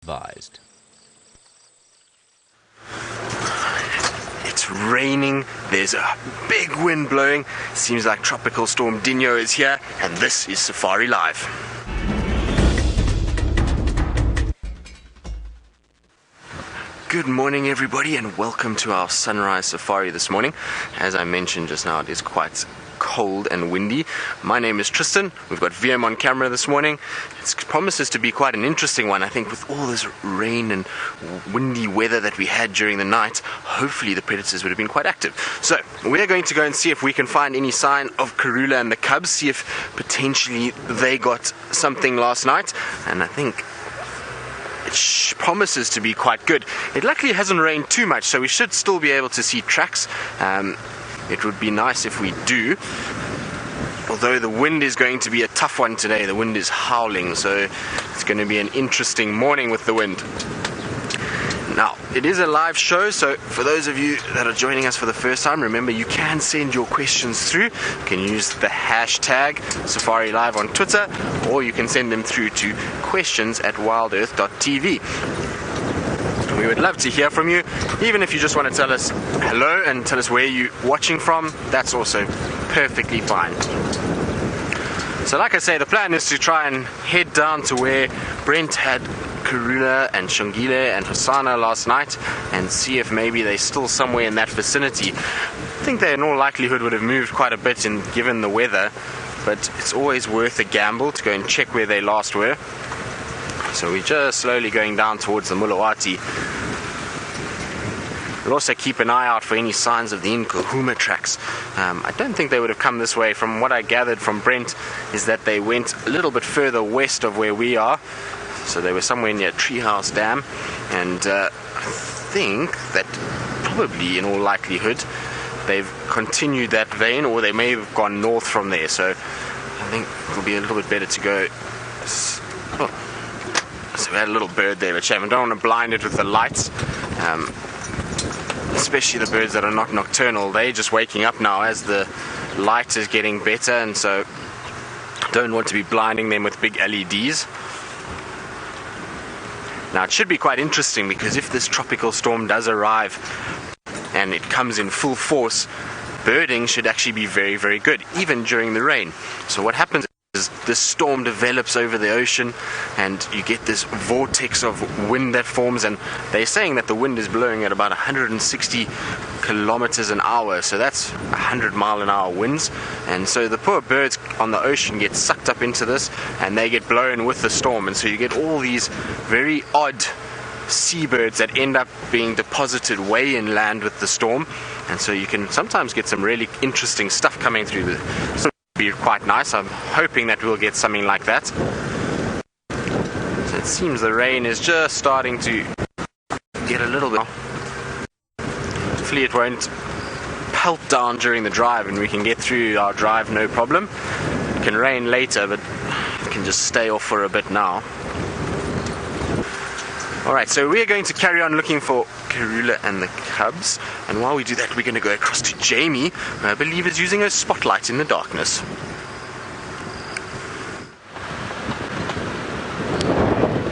advised. It's raining, there's a big wind blowing, seems like Tropical Storm Djuma is here, and this is Safari Live. Good morning everybody, and welcome to our sunrise safari this morning. As I mentioned just now, it is quite cold and windy. My name is Tristan. We've got VM on camera this morning. It promises to be quite an interesting one. I think with all this rain and windy weather that we had during the night, hopefully the predators would have been quite active. So we're going to go and see if we can find any sign of Karula and the cubs, see if potentially they got something last night, and I think it promises to be quite good. It luckily hasn't rained too much, so we should still be able to see tracks. It would be nice if we do, although the wind is going to be a tough one today. The wind is howling, so it's going to be an interesting morning with the wind. Now, it is a live show, so for those of you that are joining us for the first time, remember you can send your questions through. You can use the hashtag Safari Live on Twitter, or you can send them through to questions@WildEarthTV. We would love to hear from you, even if you just want to tell us hello and tell us where you're watching from. That's also perfectly fine. So like I say, the plan is to try and head down to where Brent had Karula and Shongile and Hosanna last night and see if maybe they're still somewhere in that vicinity. I think they in all likelihood would have moved quite a bit given the weather, but it's always worth a gamble to go and check where they last were. So we're just slowly going down towards the Mulawati. We'll also keep an eye out for any signs of the Nkuhuma tracks. I don't think they would have come this way. From what I gathered from Brent is that they went a little bit further west of where we are. So they were somewhere near Treehouse Dam, and I think that probably in all likelihood they've continued that vein, or they may have gone north from there. So I think it'll be a little bit better to go. So we had a little bird there, but shame. I don't want to blind it with the lights, especially the birds that are not nocturnal. They're just waking up now as the light is getting better, and so don't want to be blinding them with big LEDs. Now it should be quite interesting, because if this tropical storm does arrive and it comes in full force, birding should actually be very, very good, even during the rain. So what happens is this storm develops over the ocean and you get this vortex of wind that forms, and they're saying that the wind is blowing at about 160 kilometers an hour, so that's 100-mile-an-hour winds, and so the poor birds on the ocean get sucked up into this and they get blown with the storm, and so you get all these very odd seabirds that end up being deposited way inland with the storm, and so you can sometimes get some really interesting stuff coming through the so be quite nice. I'm hoping that we'll get something like that. So it seems the rain is just starting to get a little bit. Hopefully it won't pelt down during the drive and we can get through our drive no problem. It can rain later, but it can just stay off for a bit now. Alright, so we're going to carry on looking for Karula and the cubs, and while we do that we're going to go across to Jamie, who I believe is using a spotlight in the darkness.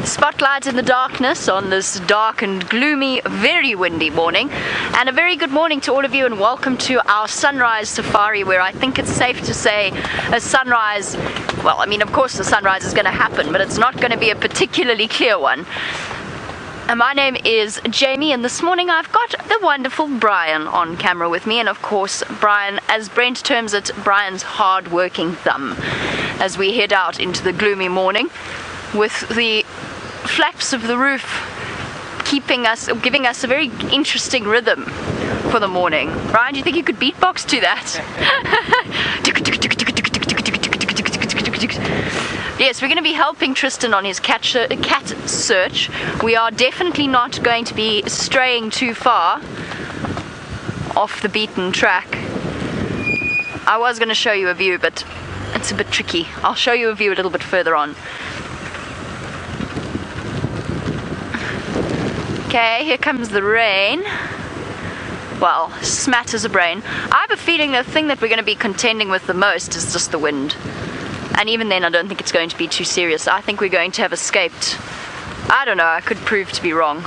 Spotlight in the darkness on this dark and gloomy, very windy morning, and a very good morning to all of you, and welcome to our sunrise safari, where I think it's safe to say a sunrise, well, I mean, of course the sunrise is going to happen, but it's not going to be a particularly clear one. And my name is Jamie, and this morning I've got the wonderful Brian on camera with me, and of course Brian, as Brent terms it, Brian's hard-working thumb, as we head out into the gloomy morning with the flaps of the roof giving us a very interesting rhythm for the morning. Brian, do you think you could beatbox to that? Yes, we're going to be helping Tristan on his cat search. We are definitely not going to be straying too far off the beaten track. I was going to show you a view, but it's a bit tricky. I'll show you a view a little bit further on. Okay, here comes the rain. Well, smatters of rain. I have a feeling the thing that we're going to be contending with the most is just the wind. And even then, I don't think it's going to be too serious. I think we're going to have escaped I don't know, I could prove to be wrong.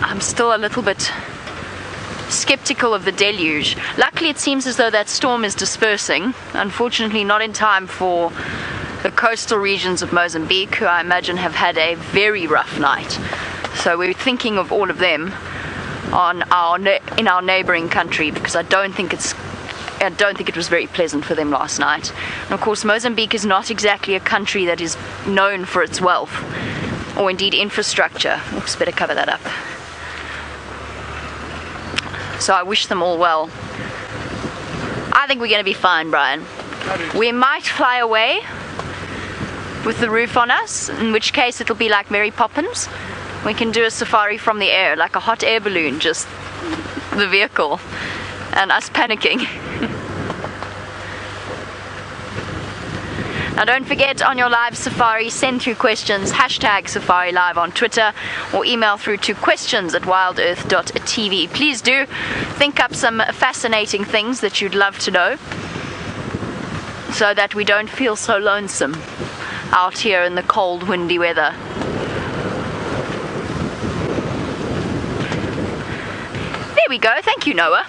I'm still a little bit skeptical of the deluge. Luckily it seems as though that storm is dispersing, unfortunately not in time for the coastal regions of Mozambique, who I imagine have had a very rough night. So we're thinking of all of them in our neighboring country, because I don't think it was very pleasant for them last night. And of course Mozambique is not exactly a country that is known for its wealth or indeed infrastructure. Oops, better cover that up. So I wish them all well. I think we're going to be fine, Brian. We might fly away with the roof on us, in which case it'll be like Mary Poppins. We can do a safari from the air, like a hot air balloon, just the vehicle and us panicking. Now don't forget, on your live safari, send through questions, #SafariLive on Twitter, or email through to questions@WildEarth.tv. Please do think up some fascinating things that you'd love to know, so that we don't feel so lonesome out here in the cold, windy weather. There we go. Thank you, Noah,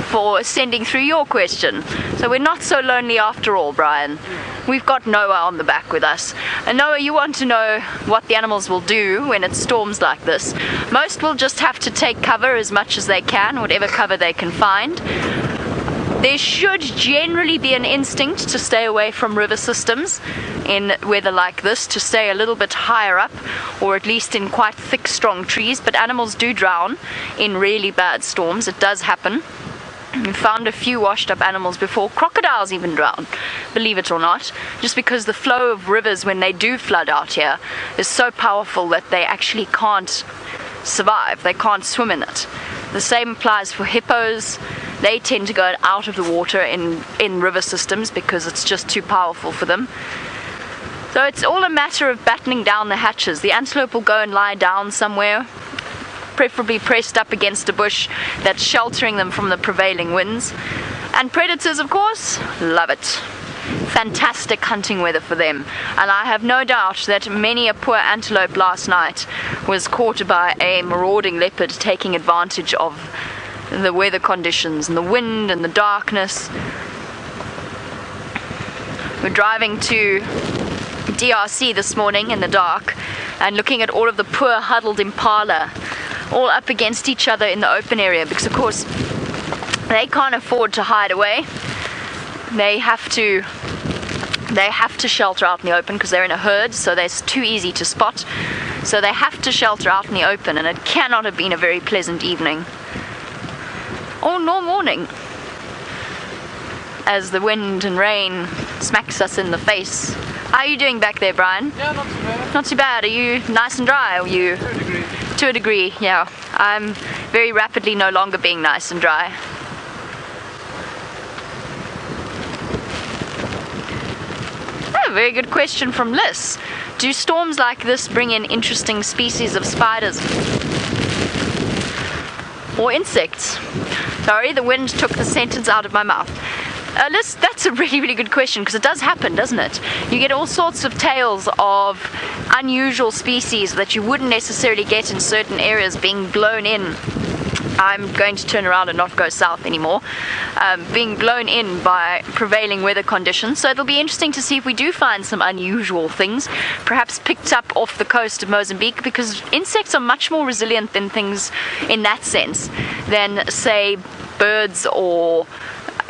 for sending through your question. So we're not so lonely after all, Brian. We've got Noah on the back with us. And Noah, you want to know what the animals will do when it storms like this. Most will just have to take cover as much as they can, whatever cover they can find. There should generally be an instinct to stay away from river systems in weather like this, to stay a little bit higher up, or at least in quite thick, strong trees. But animals do drown in really bad storms. It does happen. We found a few washed up animals before. Crocodiles even drown, believe it or not, just because the flow of rivers when they do flood out here is so powerful that they actually can't survive. They can't swim in it. The same applies for hippos. They tend to go out of the water in river systems because it's just too powerful for them. So it's all a matter of battening down the hatches. The antelope will go and lie down somewhere, preferably pressed up against a bush that's sheltering them from the prevailing winds. And predators, of course, love it. Fantastic hunting weather for them. And I have no doubt that many a poor antelope last night was caught by a marauding leopard taking advantage of the weather conditions and the wind and the darkness. We're driving to DRC this morning in the dark and looking at all of the poor huddled impala all up against each other in the open area, because of course they can't afford to hide away. They have to shelter out in the open because they're in a herd, so they're too easy to spot. So they have to shelter out in the open, and it cannot have been a very pleasant evening or nor morning, as the wind and rain smacks us in the face. How are you doing back there, Brian? Yeah, not too bad. Not too bad. Are you nice and dry? Are you? To a degree. To a degree, yeah. I'm very rapidly no longer being nice and dry. Oh, very good question from Liz. Do storms like this bring in interesting species of spiders or insects? Sorry, the wind took the sentence out of my mouth. Liz, that's a really, really good question, because it does happen, doesn't it? You get all sorts of tales of unusual species that you wouldn't necessarily get in certain areas being blown in. I'm going to turn around and not go south anymore. Being blown in by prevailing weather conditions. So it'll be interesting to see if we do find some unusual things, perhaps picked up off the coast of Mozambique, because insects are much more resilient than things in that sense than, say, birds or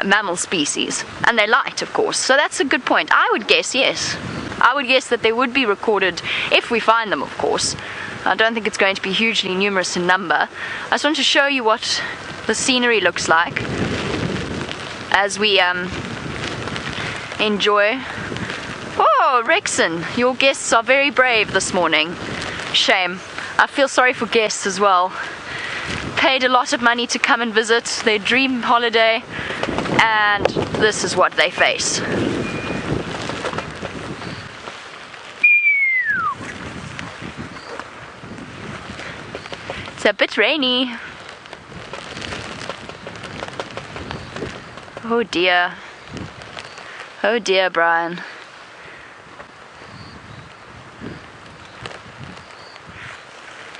mammal species. And they're light, of course. So that's a good point. I would guess yes. I would guess that they would be recorded if we find them, of course. I don't think it's going to be hugely numerous in number. I just want to show you what the scenery looks like as we enjoy. Oh, Rexon, your guests are very brave this morning. Shame. I feel sorry for guests as well. Paid a lot of money to come and visit their dream holiday, and this is what they face. It's a bit rainy. Oh dear. Oh dear, Brian.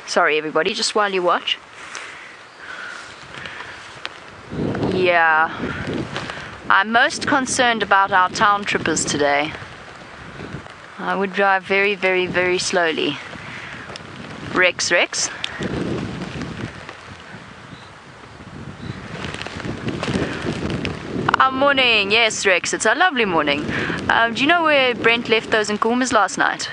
Sorry everybody, just while you watch. Yeah, I'm most concerned about our town trippers today. I would drive very, very, very slowly. Rex. Morning, yes Rex, it's a lovely morning. Do you know where Brent left those nkumas last night?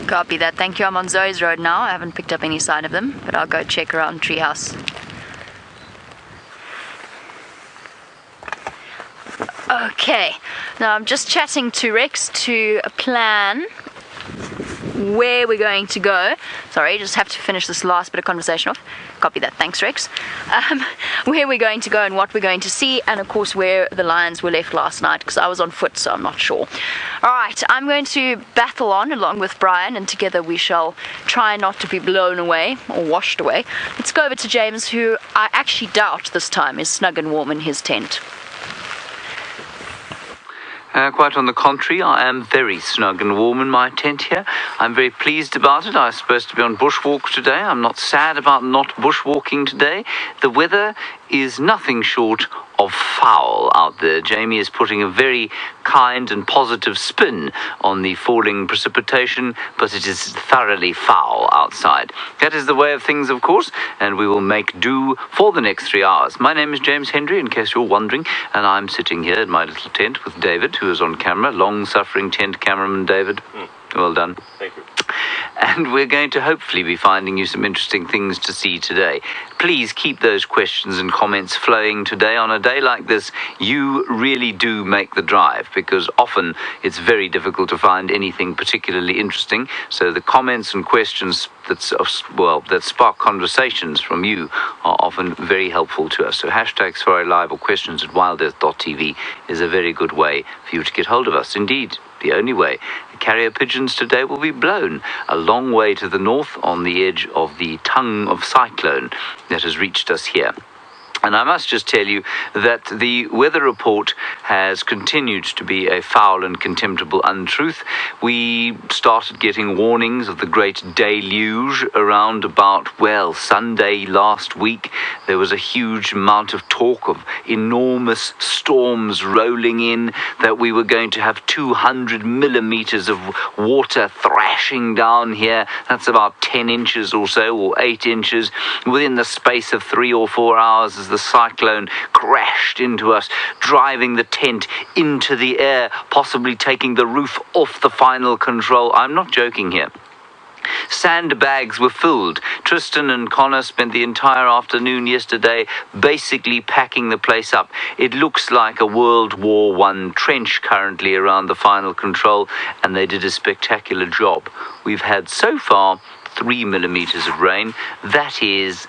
Copy that, thank you. I'm on Zoe's Road now. I haven't picked up any sign of them, but I'll go check around Treehouse. Okay, now I'm just chatting to Rex to plan where we're going to go. Sorry, just have to finish this last bit of conversation off. Copy that, thanks Rex. Where we're going to go and what we're going to see, and of course where the lions were left last night, because I was on foot, so I'm not sure. Alright, I'm going to battle on along with Brian, and together we shall try not to be blown away or washed away. Let's go over to James, who I actually doubt this time is snug and warm in his tent. Quite on the contrary, I am very snug and warm in my tent here. I'm very pleased about it. I was supposed to be on bushwalk today. I'm not sad about not bushwalking today. The weather is nothing short of foul out there. Jamie is putting a very kind and positive spin on the falling precipitation, but it is thoroughly foul outside. That is the way of things, of course, and we will make do for the next 3 hours. My name is James Hendry, in case you're wondering, and I'm sitting here in my little tent with David, who is on camera. Long-suffering tent cameraman, David. Well done. Thank you. And we're going to hopefully be finding you some interesting things to see today. Please keep those questions and comments flowing today. On a day like this, you really do make the drive, because often it's very difficult to find anything particularly interesting. So the comments and questions that spark conversations from you are often very helpful to us. So hashtag Safari Live or questions at WildEarthTV is a very good way for you to get hold of us. Indeed, the only way. The carrier pigeons today will be blown a long way to the north on the edge of the tongue of cyclone that has reached us here. And I must just tell you that the weather report has continued to be a foul and contemptible untruth. We started getting warnings of the great deluge around about, Sunday last week. There was a huge amount of talk of enormous storms rolling in, that we were going to have 200 millimeters of water thrashing down here. That's about 10 inches or so, or 8 inches, within the space of 3 or 4 hours as the cyclone crashed into us, driving the tent into the air, possibly taking the roof off the final control. I'm not joking here. Sandbags were filled. Tristan and Connor spent the entire afternoon yesterday basically packing the place up. It looks like a World War I trench currently around the final control, and they did a spectacular job. We've had so far 3 millimeters of rain. That is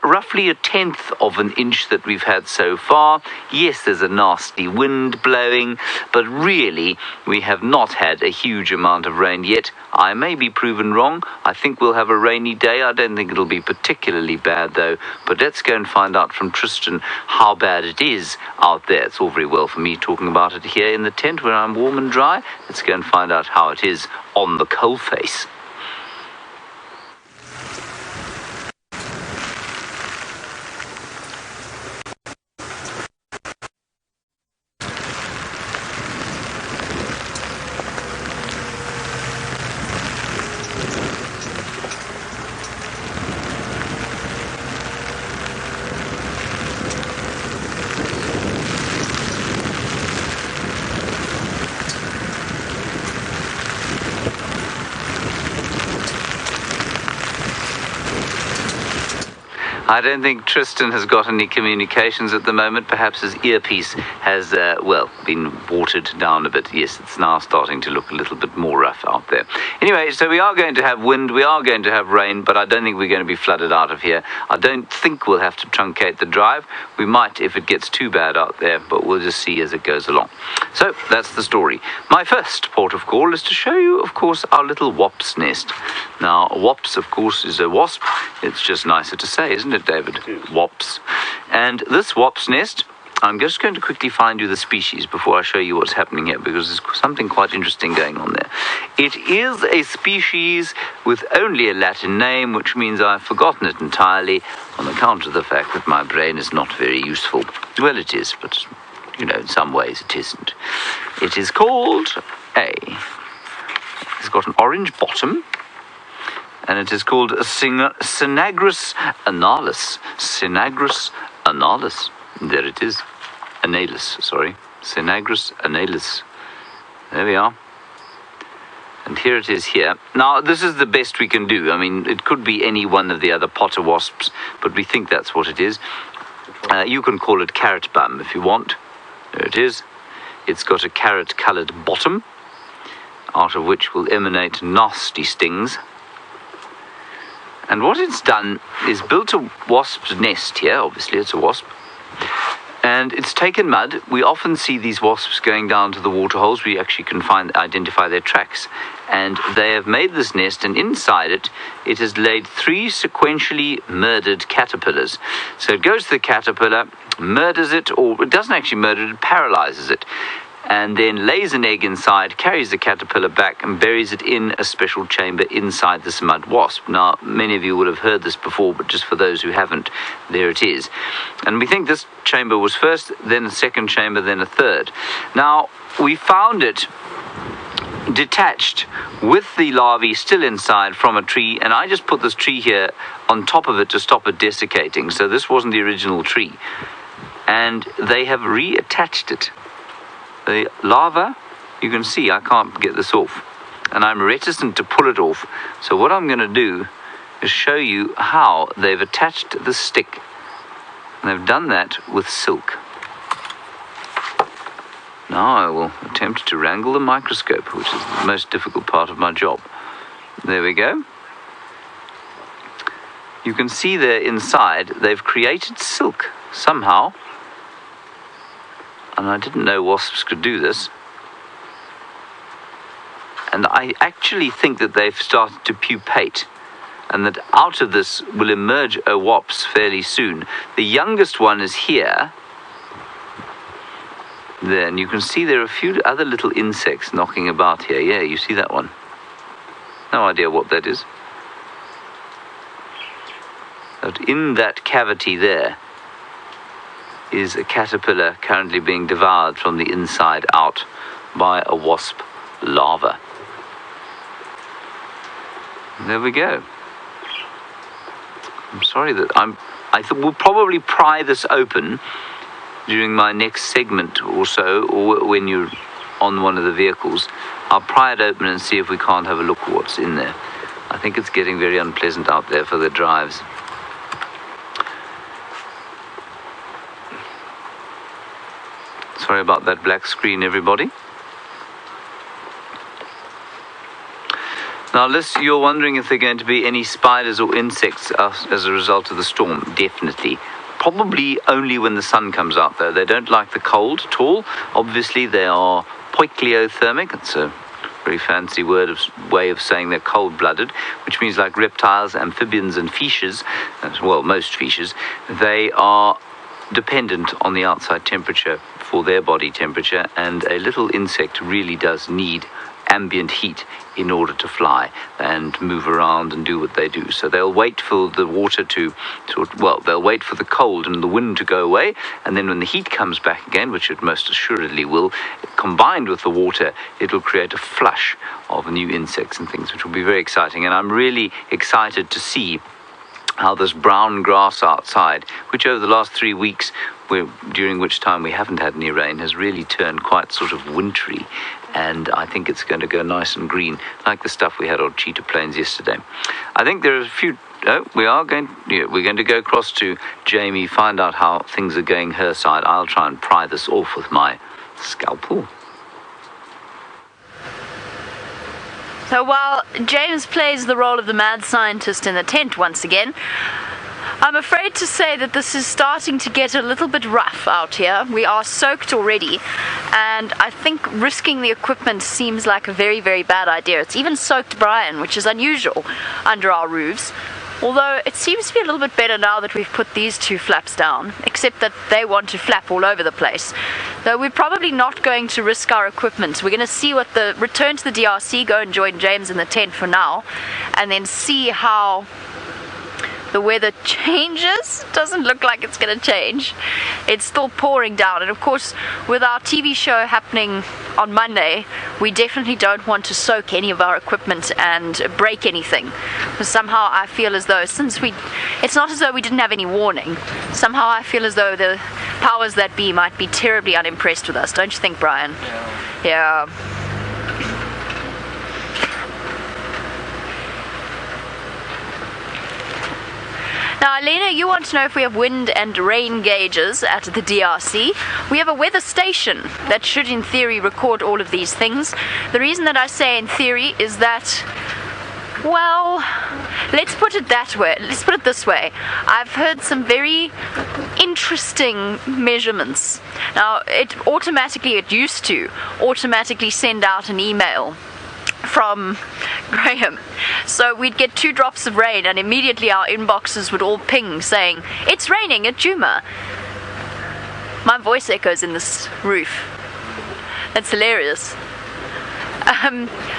roughly 1/10 of an inch that we've had so far. Yes, there's a nasty wind blowing, but really we have not had a huge amount of rain yet. I may be proven wrong. I think we'll have a rainy day. I don't think it'll be particularly bad though, but let's go and find out from Tristan how bad it is out there. It's all very well for me talking about it here in the tent where I'm warm and dry. Let's go and find out how it is on the coalface. I don't think Tristan has got any communications at the moment. Perhaps his earpiece has, been watered down a bit. Yes, it's now starting to look a little bit more rough out there. Anyway, so we are going to have wind, we are going to have rain, but I don't think we're going to be flooded out of here. I don't think we'll have to truncate the drive. We might if it gets too bad out there, but we'll just see as it goes along. So, that's the story. My first port of call is to show you, of course, our little wasp's nest. Now, a wasp, of course, is a wasp. It's just nicer to say, isn't it, David? Wasps. And this wasp's nest, I'm just going to quickly find you the species before I show you what's happening here, because there's something quite interesting going on there. It is a species with only a Latin name, which means I've forgotten it entirely on account of the fact that my brain is not very useful. Well, it is, but, in some ways it isn't. It is called it's got an orange bottom, and it is called Synagrus analis. Synagrus analis. There it is. Analis, sorry. Synagrus analis. There we are. And here it is here. Now, this is the best we can do. I mean, it could be any one of the other potter wasps, but we think that's what it is. You can call it carrot bum if you want. There it is. It's got a carrot-coloured bottom, out of which will emanate nasty stings. And what it's done is built a wasp's nest here. Obviously, it's a wasp. And it's taken mud. We often see these wasps going down to the waterholes. We actually can identify their tracks. And they have made this nest, and inside it, it has laid 3 sequentially murdered caterpillars. So it goes to the caterpillar, murders it, or it doesn't actually murder it, it paralyzes it. And then lays an egg inside, carries the caterpillar back, and buries it in a special chamber inside this mud wasp. Now, many of you will have heard this before, but just for those who haven't, there it is. And we think this chamber was first, then a second chamber, then a third. Now, we found it detached with the larvae still inside from a tree, and I just put this tree here on top of it to stop it desiccating. So this wasn't the original tree. And they have reattached it. The larva, you can see I can't get this off, and I'm reticent to pull it off. So what I'm going to do is show you how they've attached the stick, and they've done that with silk. Now I will attempt to wrangle the microscope, which is the most difficult part of my job. There we go. You can see there inside they've created silk somehow. And I didn't know wasps could do this. And I actually think that they've started to pupate, and that out of this will emerge a wasp fairly soon. The youngest one is here. There, and you can see there are a few other little insects knocking about here. Yeah, you see that one? No idea what that is. But in that cavity there is a caterpillar currently being devoured from the inside out by a wasp larva. There we go. I'm sorry that I thought we'll probably pry this open during my next segment or so, or when you're on one of the vehicles. I'll pry it open and see if we can't have a look at what's in there. I think it's getting very unpleasant out there for the drives. Sorry about that black screen, everybody. Now, you're wondering if there are going to be any spiders or insects as a result of the storm. Definitely. Probably only when the sun comes out, though. They don't like the cold at all. Obviously, they are poikilothermic. It's a very fancy way of saying they're cold-blooded, which means like reptiles, amphibians, and fishes, well, most fishes, they are dependent on the outside temperature for their body temperature, and a little insect really does need ambient heat in order to fly and move around and do what they do. So they'll wait for the water they'll wait for the cold and the wind to go away, and then when the heat comes back again, which it most assuredly will, combined with the water, it'll create a flush of new insects and things, which will be very exciting. And I'm really excited to see how this brown grass outside, which over the last 3 weeks, during which time we haven't had any rain, has really turned quite sort of wintry, and I think it's going to go nice and green, like the stuff we had on Cheetah Plains yesterday. I think there are a few we're going to go across to Jamie, find out how things are going her side. I'll try and pry this off with my scalpel. So while James plays the role of the mad scientist in the tent once again, I'm afraid to say that this is starting to get a little bit rough out here. We are soaked already, and I think risking the equipment seems like a very, very bad idea. It's even soaked Brian, which is unusual under our roofs. Although it seems to be a little bit better now that we've put these two flaps down, except that they want to flap all over the place. Though we're probably not going to risk our equipment. We're going to see what return to the DRC, go and join James in the tent for now, and then see how the weather changes. Doesn't look like it's going to change. It's still pouring down, and of course with our TV show happening on Monday, we definitely don't want to soak any of our equipment and break anything, because somehow I feel as though it's not as though we didn't have any warning. Somehow I feel as though the powers that be might be terribly unimpressed with us, don't you think, Brian? Yeah. Now, Elena, you want to know if we have wind and rain gauges at the DRC. We have a weather station that should, in theory, record all of these things. The reason that I say in theory is that, well, let's put it that way. Let's put it this way. I've heard some very interesting measurements. Now, it used to automatically send out an email from Graham. So we'd get 2 drops of rain and immediately our inboxes would all ping saying, "It's raining at Djuma." My voice echoes in this roof. That's hilarious.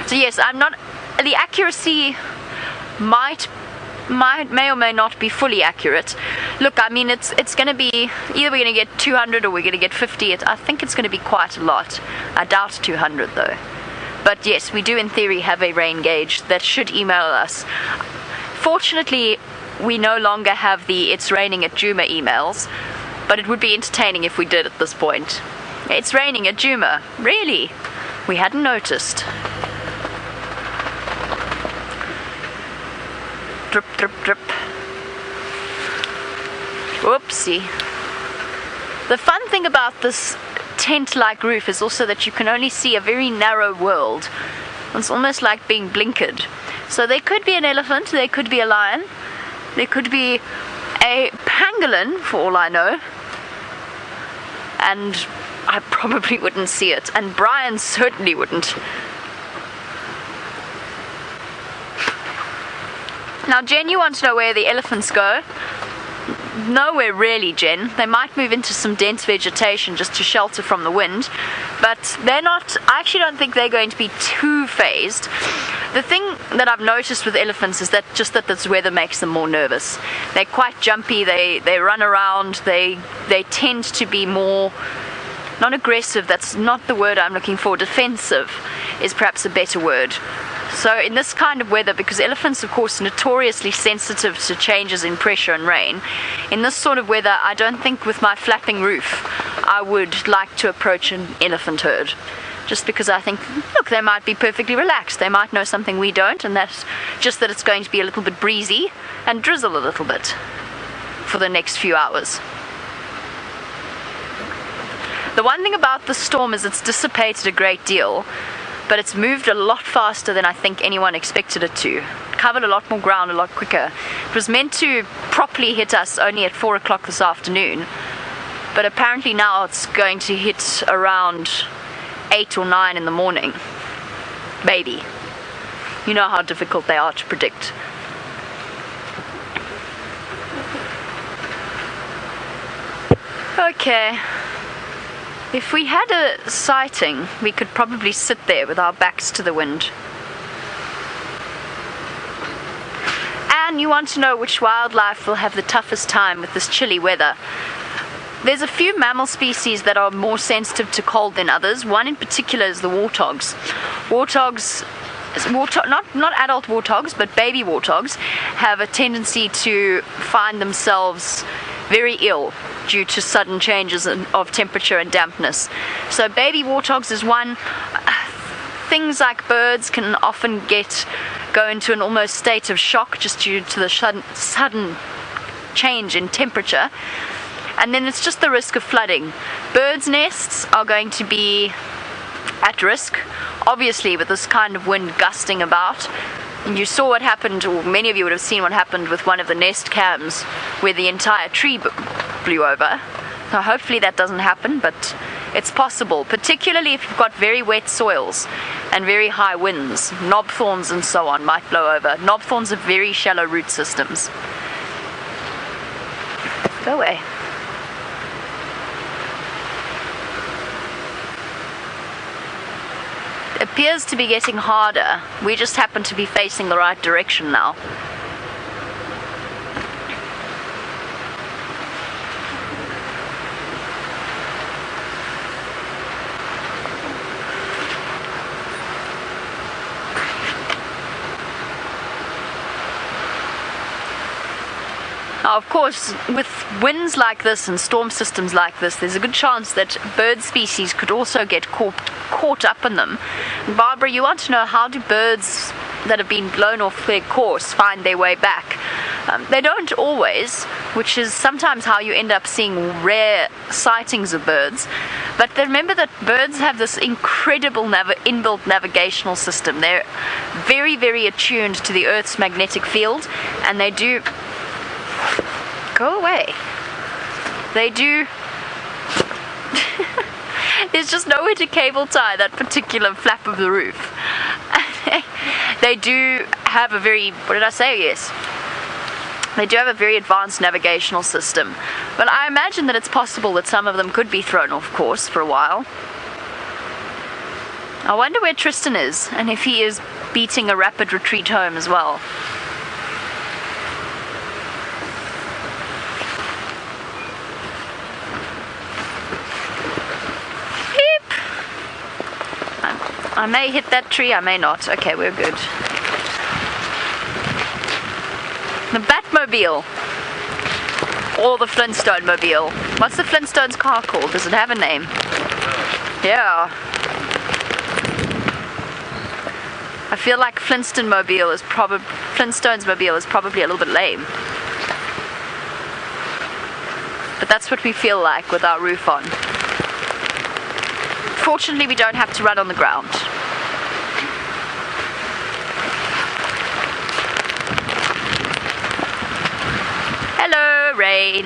So yes, the accuracy may or may not be fully accurate. Look, I mean, it's going to be either we're going to get 200 or we're going to get 50. I think it's going to be quite a lot. I doubt 200 though. But yes, we do in theory have a rain gauge that should email us. Fortunately, we no longer have the "it's raining at Djuma" emails, but it would be entertaining if we did at this point. It's raining at Djuma. Really? We hadn't noticed. Drip, drip, drip. Whoopsie. The fun thing about this tent-like roof is also that you can only see a very narrow world. It's almost like being blinkered. So there could be an elephant, there could be a lion, there could be a pangolin, for all I know, and I probably wouldn't see it, and Brian certainly wouldn't. Now, Jen, you want to know where the elephants go? Nowhere really, Jen. They might move into some dense vegetation just to shelter from the wind, but they're not. I actually don't think they're going to be too phased. The thing that I've noticed with elephants is that this weather makes them more nervous. They're quite jumpy, they run around, they tend to be more, not aggressive, that's not the word I'm looking for, defensive is perhaps a better word. So in this kind of weather, because elephants, of course, are notoriously sensitive to changes in pressure and rain, in this sort of weather, I don't think with my flapping roof I would like to approach an elephant herd. Just because I think, look, they might be perfectly relaxed. They might know something we don't, and that's just that it's going to be a little bit breezy and drizzle a little bit for the next few hours. The one thing about the storm is it's dissipated a great deal, but it's moved a lot faster than I think anyone expected it to. It covered a lot more ground a lot quicker. It was meant to properly hit us only at 4 o'clock this afternoon, but apparently now it's going to hit around 8 or 9 in the morning. Maybe. You know how difficult they are to predict. Okay. If we had a sighting, we could probably sit there with our backs to the wind. And you want to know which wildlife will have the toughest time with this chilly weather. There's a few mammal species that are more sensitive to cold than others. One in particular is the warthogs. Not adult warthogs, but baby warthogs have a tendency to find themselves very ill due to sudden changes of temperature and dampness. So baby warthogs is one. Things like birds can often get go into an almost state of shock just due to the sudden change in temperature. And then it's just the risk of flooding. Birds' nests are going to be at risk, obviously, with this kind of wind gusting about. And you saw what happened, or many of you would have seen what happened with one of the nest cams where the entire tree blew over. So hopefully that doesn't happen, but it's possible, particularly if you've got very wet soils and very high winds. Knob thorns and so on might blow over. Knob thorns have very shallow root systems. Go away. It appears to be getting harder. We just happen to be facing the right direction now. Now, of course, with winds like this and storm systems like this, there's a good chance that bird species could also get caught up in them. And Barbara, you want to know, how do birds that have been blown off their course find their way back? They don't always, which is sometimes how you end up seeing rare sightings of birds. But remember that birds have this incredible inbuilt navigational system. They're very, very attuned to the Earth's magnetic field, and they do... Go away. They do... There's just nowhere to cable tie that particular flap of the roof. They do have a very... What did I say? Yes. They do have a very advanced navigational system. But I imagine that it's possible that some of them could be thrown off course for a while. I wonder where Tristan is, and if he is beating a rapid retreat home as well. I may hit that tree, I may not. Okay, we're good. The Batmobile. Or the Flintstone Mobile. What's the Flintstones car called? Does it have a name? Yeah. I feel like Flintstones Mobile is probably a little bit lame. But that's what we feel like with our roof on. Fortunately, we don't have to run on the ground. Hello, rain.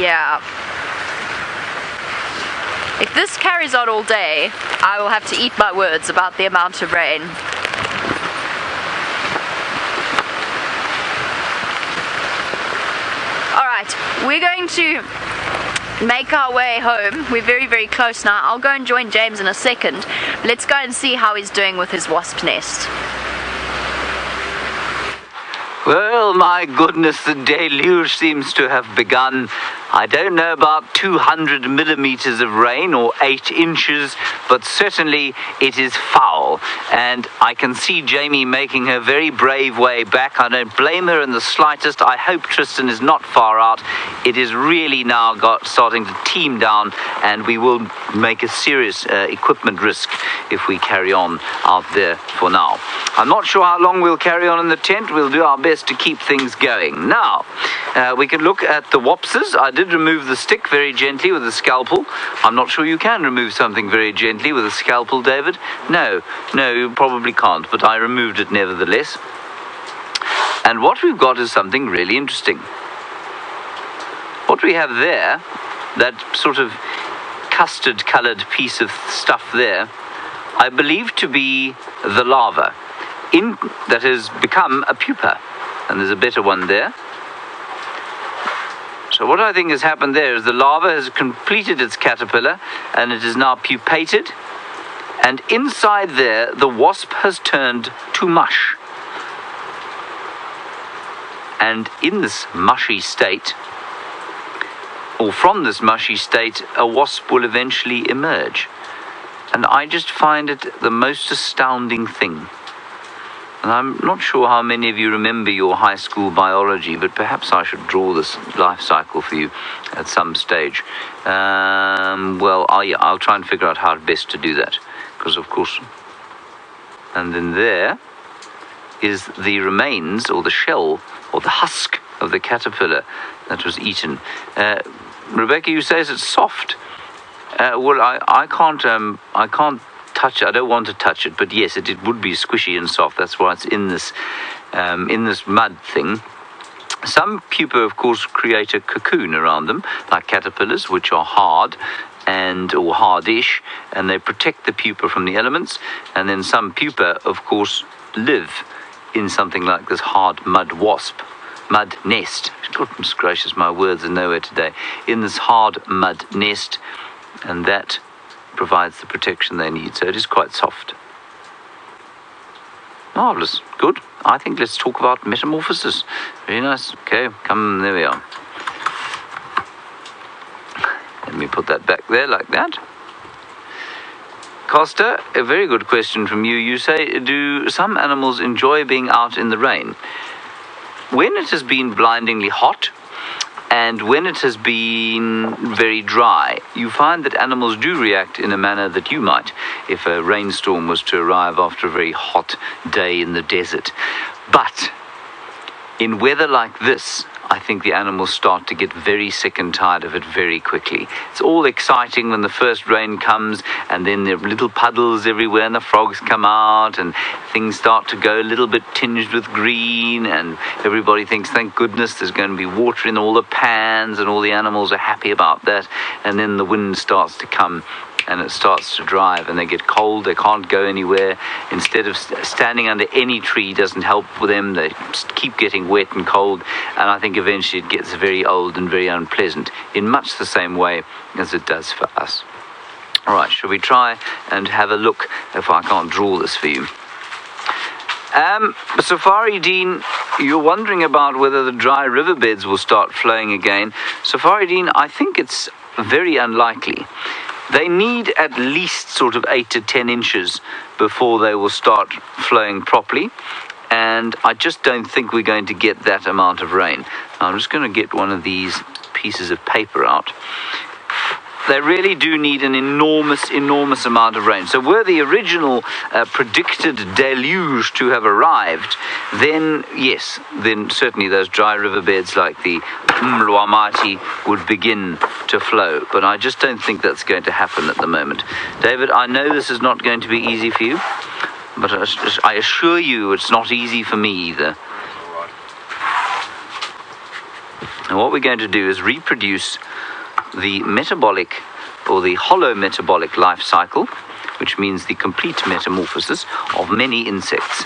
Yeah. If this carries on all day, I will have to eat my words about the amount of rain. Alright, we're going to make our way home. We're very, very close now. I'll go and join James in a second. Let's go and see how he's doing with his wasp nest. Well, my goodness, the deluge seems to have begun. I don't know about 200 millimeters of rain or 8 inches, but certainly it is foul. And I can see Jamie making her very brave way back. I don't blame her in the slightest. I hope Tristan is not far out. It is really now starting to team down, and we will make a serious equipment risk if we carry on out there for now. I'm not sure how long we'll carry on in the tent. We'll do our best to keep things going. Now, we can look at the wapses. I did remove the stick very gently with a scalpel. I'm not sure you can remove something very gently with a scalpel, David. No, you probably can't, but I removed it nevertheless. And what we've got is something really interesting. What we have there, that sort of custard-colored piece of stuff there, I believe to be the larva that has become a pupa. And there's a better one there. So what I think has happened there is the larva has completed its caterpillar and it is now pupated. And inside there, the wasp has turned to mush. And in this mushy state, or from this mushy state, a wasp will eventually emerge. And I just find it the most astounding thing. And I'm not sure how many of you remember your high school biology, but perhaps I should draw this life cycle for you at some stage. I'll try and figure out how best to do that, because of course. And then there is the remains, or the shell, or the husk of the caterpillar that was eaten. Rebecca, you say it's soft. I can't touch it. I don't want to touch it, but yes, it would be squishy and soft. That's why it's in this mud thing. Some pupa, of course, create a cocoon around them, like caterpillars, which are hard or hardish, and they protect the pupa from the elements. And then some pupa, of course, live in something like this hard mud nest. Goodness gracious, my words are nowhere today. In this hard mud nest, and that provides the protection they need. So it is quite soft. Marvellous. Good. I think let's talk about metamorphosis. Very nice. Okay, there we are. Let me put that back there like that. Costa, a very good question from you. You say, do some animals enjoy being out in the rain? When it has been blindingly hot, and when it has been very dry, you find that animals do react in a manner that you might if a rainstorm was to arrive after a very hot day in the desert. But in weather like this, I think the animals start to get very sick and tired of it very quickly. It's all exciting when the first rain comes, and then there are little puddles everywhere, and the frogs come out, and things start to go a little bit tinged with green, and everybody thinks, thank goodness, there's going to be water in all the pans, and all the animals are happy about that. And then the wind starts to come, and it starts to drive, and they get cold, they can't go anywhere. Instead of standing under any tree doesn't help with them, they just keep getting wet and cold, and I think eventually it gets very old and very unpleasant, in much the same way as it does for us. Alright, shall we try and have a look if I can't draw this for you? Safari Dean, you're wondering about whether the dry riverbeds will start flowing again. Safari Dean, I think it's very unlikely. They need at least sort of 8 to 10 inches before they will start flowing properly, and I just don't think we're going to get that amount of rain. Now, I'm just going to get one of these pieces of paper out. They really do need an enormous amount of rain. So were the original predicted deluge to have arrived, then yes, then certainly those dry riverbeds like the Mlwamati would begin to flow. But I just don't think that's going to happen at the moment. David, I know this is not going to be easy for you, but I assure you it's not easy for me either. And what we're going to do is reproduce the metabolic or the hollow metabolic life cycle, which means the complete metamorphosis of many insects.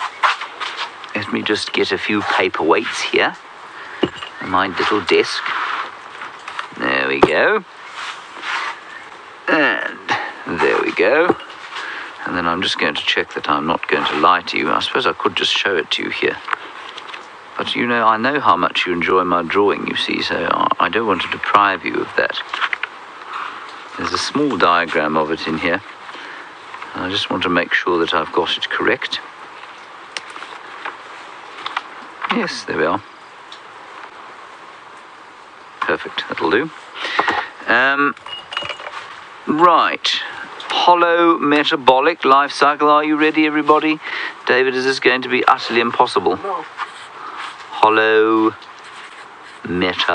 Let me just get a few paperweights here on my little desk. There we go. And there we go. And then I'm just going to check that I'm not going to lie to you. I suppose I could just show it to you here. But you know, I know how much you enjoy my drawing, you see, so I don't want to deprive you of that. There's a small diagram of it in here. And I just want to make sure that I've got it correct. Yes, there we are. Perfect, that'll do. Right. Hollow metabolic life cycle. Are you ready, everybody? David, is this going to be utterly impossible? No. Hollow metabolic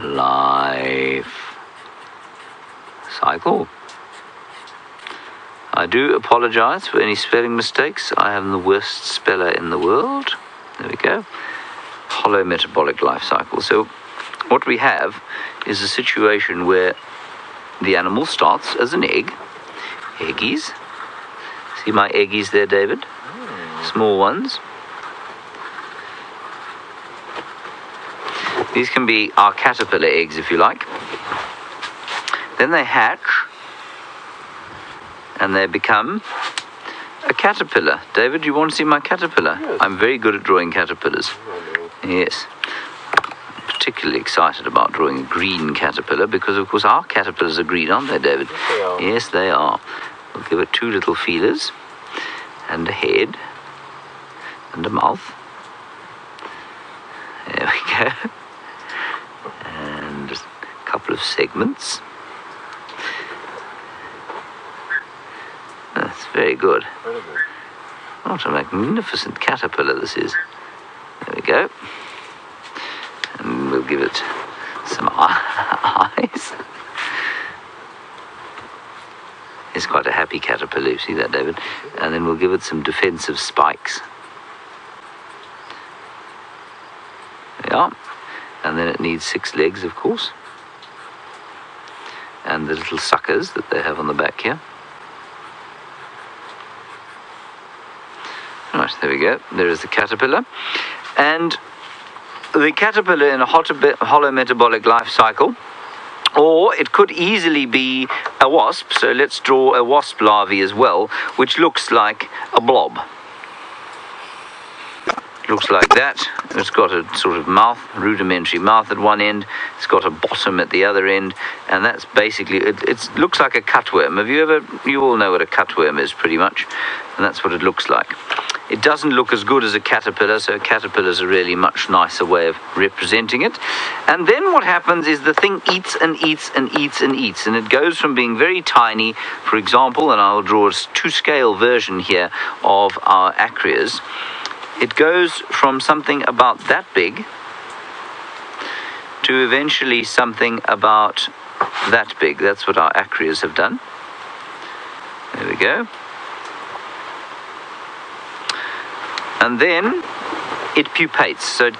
life cycle. I do apologize for any spelling mistakes. I am the worst speller in the world. There we go. Hollow metabolic life cycle. So what we have is a situation where the animal starts as an egg. Eggies. See my eggies there, David? Small ones. These can be our caterpillar eggs, if you like. Then they hatch, and they become a caterpillar. David, do you want to see my caterpillar? Yes. I'm very good at drawing caterpillars. Yes. I'm particularly excited about drawing a green caterpillar because, of course, our caterpillars are green, aren't they, David? Yes, they are. Yes, they are. We'll give it 2 little feelers, and a head, and a mouth. There we go. And a couple of segments. That's very good. What a magnificent caterpillar this is. There we go. And we'll give it some eyes. It's quite a happy caterpillar, you see that, David? And then we'll give it some defensive spikes. Yeah. And then it needs 6 legs, of course. And the little suckers that they have on the back here. Right, there we go. There is the caterpillar. And the caterpillar in a hollow metabolic life cycle, or it could easily be a wasp. So let's draw a wasp larvae as well, which looks like a blob. Looks like that. It's got a sort of mouth, rudimentary mouth at one end. It's got a bottom at the other end, and that's basically it looks like a cutworm. You all know what a cutworm is pretty much, and that's what it looks like. It doesn't look as good as a caterpillar, so caterpillars are really much nicer way of representing it. And then what happens is the thing eats and eats and eats and eats, and it goes from being very tiny, for example, and I'll draw a 2-scale version here of our acreas. It goes from something about that big to eventually something about that big. That's what our acreas have done. There we go. And then it pupates. So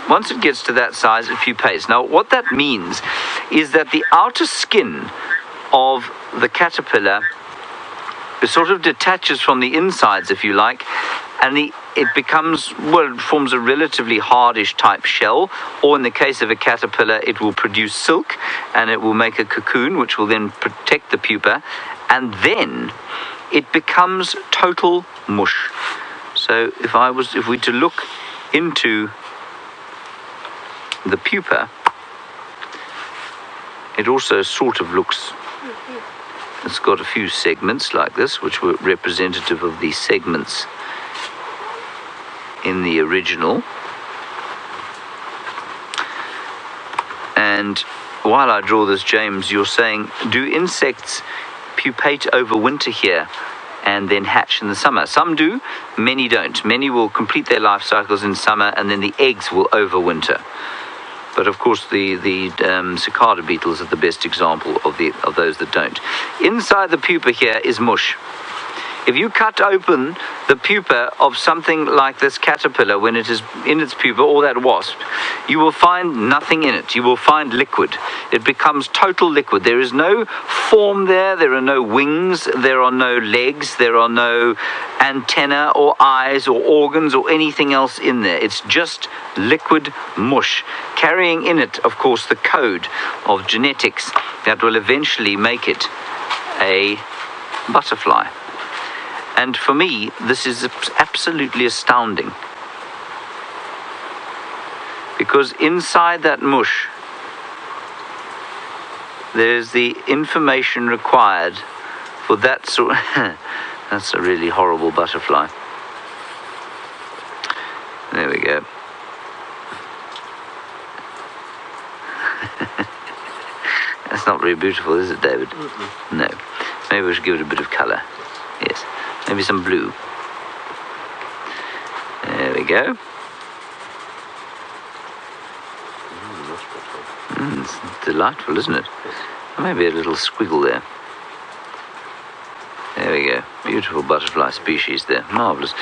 once it gets to that size, it pupates. Now, what that means is that the outer skin of the caterpillar sort of detaches from the insides, if you like, and it becomes, well, it forms a relatively hardish type shell, or in the case of a caterpillar, it will produce silk, and it will make a cocoon, which will then protect the pupa, and then it becomes total mush. So if we to look into the pupa, it also sort of looks, it's got a few segments like this, which were representative of the segments in the original. And while I draw this, James, you're saying, do insects pupate over winter here and then hatch in the summer? Some do, many don't. Many will complete their life cycles in summer, and then the eggs will overwinter. But of course, the cicada beetles are the best example of those that don't. Inside the pupa here is mush. If you cut open the pupa of something like this caterpillar when it is in its pupa, or that wasp, you will find nothing in it. You will find liquid. It becomes total liquid. There is no form there. There are no wings. There are no legs. There are no antenna or eyes or organs or anything else in there. It's just liquid mush, carrying in it, of course, the code of genetics that will eventually make it a butterfly. And for me, this is absolutely astounding. Because inside that mush, there's the information required for that sort. That's a really horrible butterfly. There we go. That's not very beautiful, is it, David? Mm-mm. No. Maybe we should give it a bit of colour. Yes. Maybe some blue. There we go. It's delightful, isn't it? Maybe a little squiggle there. There we go. Beautiful butterfly species there. Marvellous.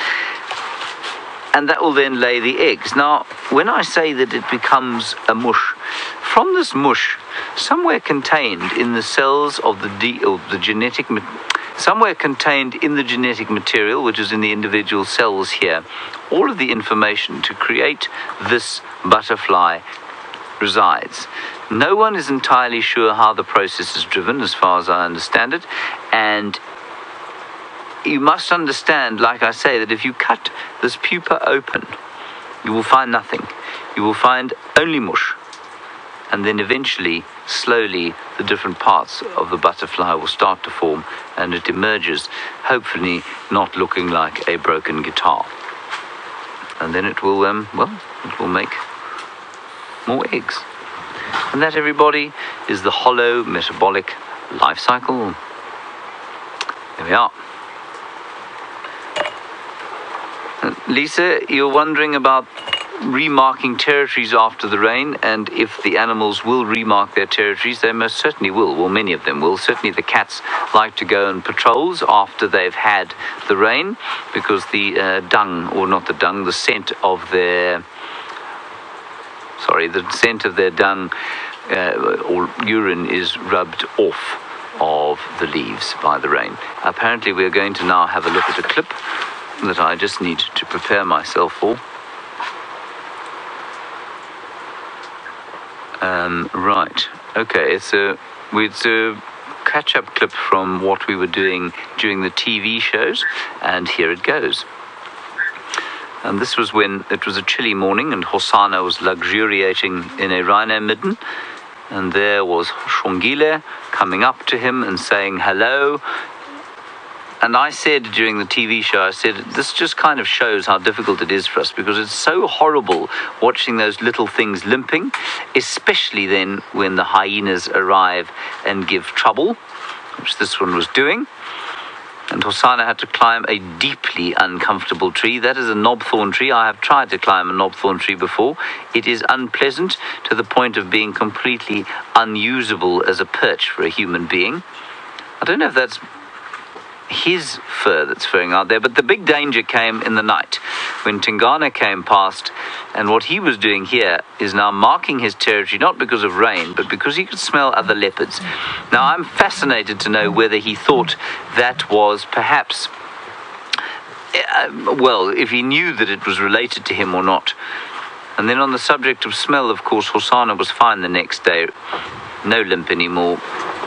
And that will then lay the eggs. Now, when I say that it becomes a mush, from this mush, somewhere contained in the cells of the genetic, somewhere contained in the genetic material, which is in the individual cells here, all of the information to create this butterfly resides. No one is entirely sure how the process is driven, as far as I understand it, and you must understand, like I say, that if you cut this pupa open, you will find nothing. You will find only mush. and then eventually, slowly, the different parts of the butterfly will start to form, and it emerges, hopefully not looking like a broken guitar. And then it will, it will make more eggs. And that, everybody, is the hollow metabolic life cycle. There we are. Lisa, you're wondering about remarking territories after the rain, and if the animals will remark their territories. They most certainly will. Well, many of them will. Certainly the cats like to go on patrols after they've had the rain, because the the scent of their dung or urine is rubbed off of the leaves by the rain. Apparently we're going to now have a look at a clip that I just need to prepare myself for. Right. Okay, it's a catch-up clip from what we were doing during the TV shows, and here it goes. And this was when it was a chilly morning and Hosanna was luxuriating in a rhino midden, and there was Shongile coming up to him and saying hello. And I said during the TV show, this just kind of shows how difficult it is for us, because it's so horrible watching those little things limping, especially then when the hyenas arrive and give trouble, which this one was doing. And Hosanna had to climb a deeply uncomfortable tree. That is a knobthorn tree. I have tried to climb a knobthorn tree before. It is unpleasant to the point of being completely unusable as a perch for a human being. I don't know if that's his fur that's furring out there, but the big danger came in the night when Tingana came past, and what he was doing here is now marking his territory, not because of rain, but because he could smell other leopards. Now I'm fascinated to know whether he thought that was perhaps, if he knew that it was related to him or not. And then on the subject of smell, of course, Hosanna was fine the next day, no limp anymore.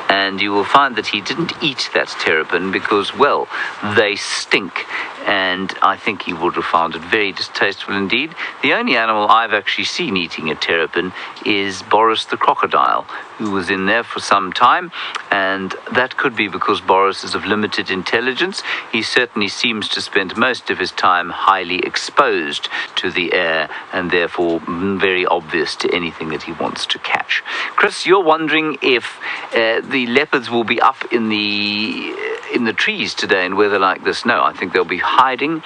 And you will find that he didn't eat that terrapin because, well, they stink. And I think he would have found it very distasteful indeed. The only animal I've actually seen eating a terrapin is Boris the crocodile, who was in there for some time. And that could be because Boris is of limited intelligence. He certainly seems to spend most of his time highly exposed to the air, and therefore very obvious to anything that he wants to catch. Chris, you're wondering if the leopards will be up in the trees today in weather like this. No, I think they'll be hiding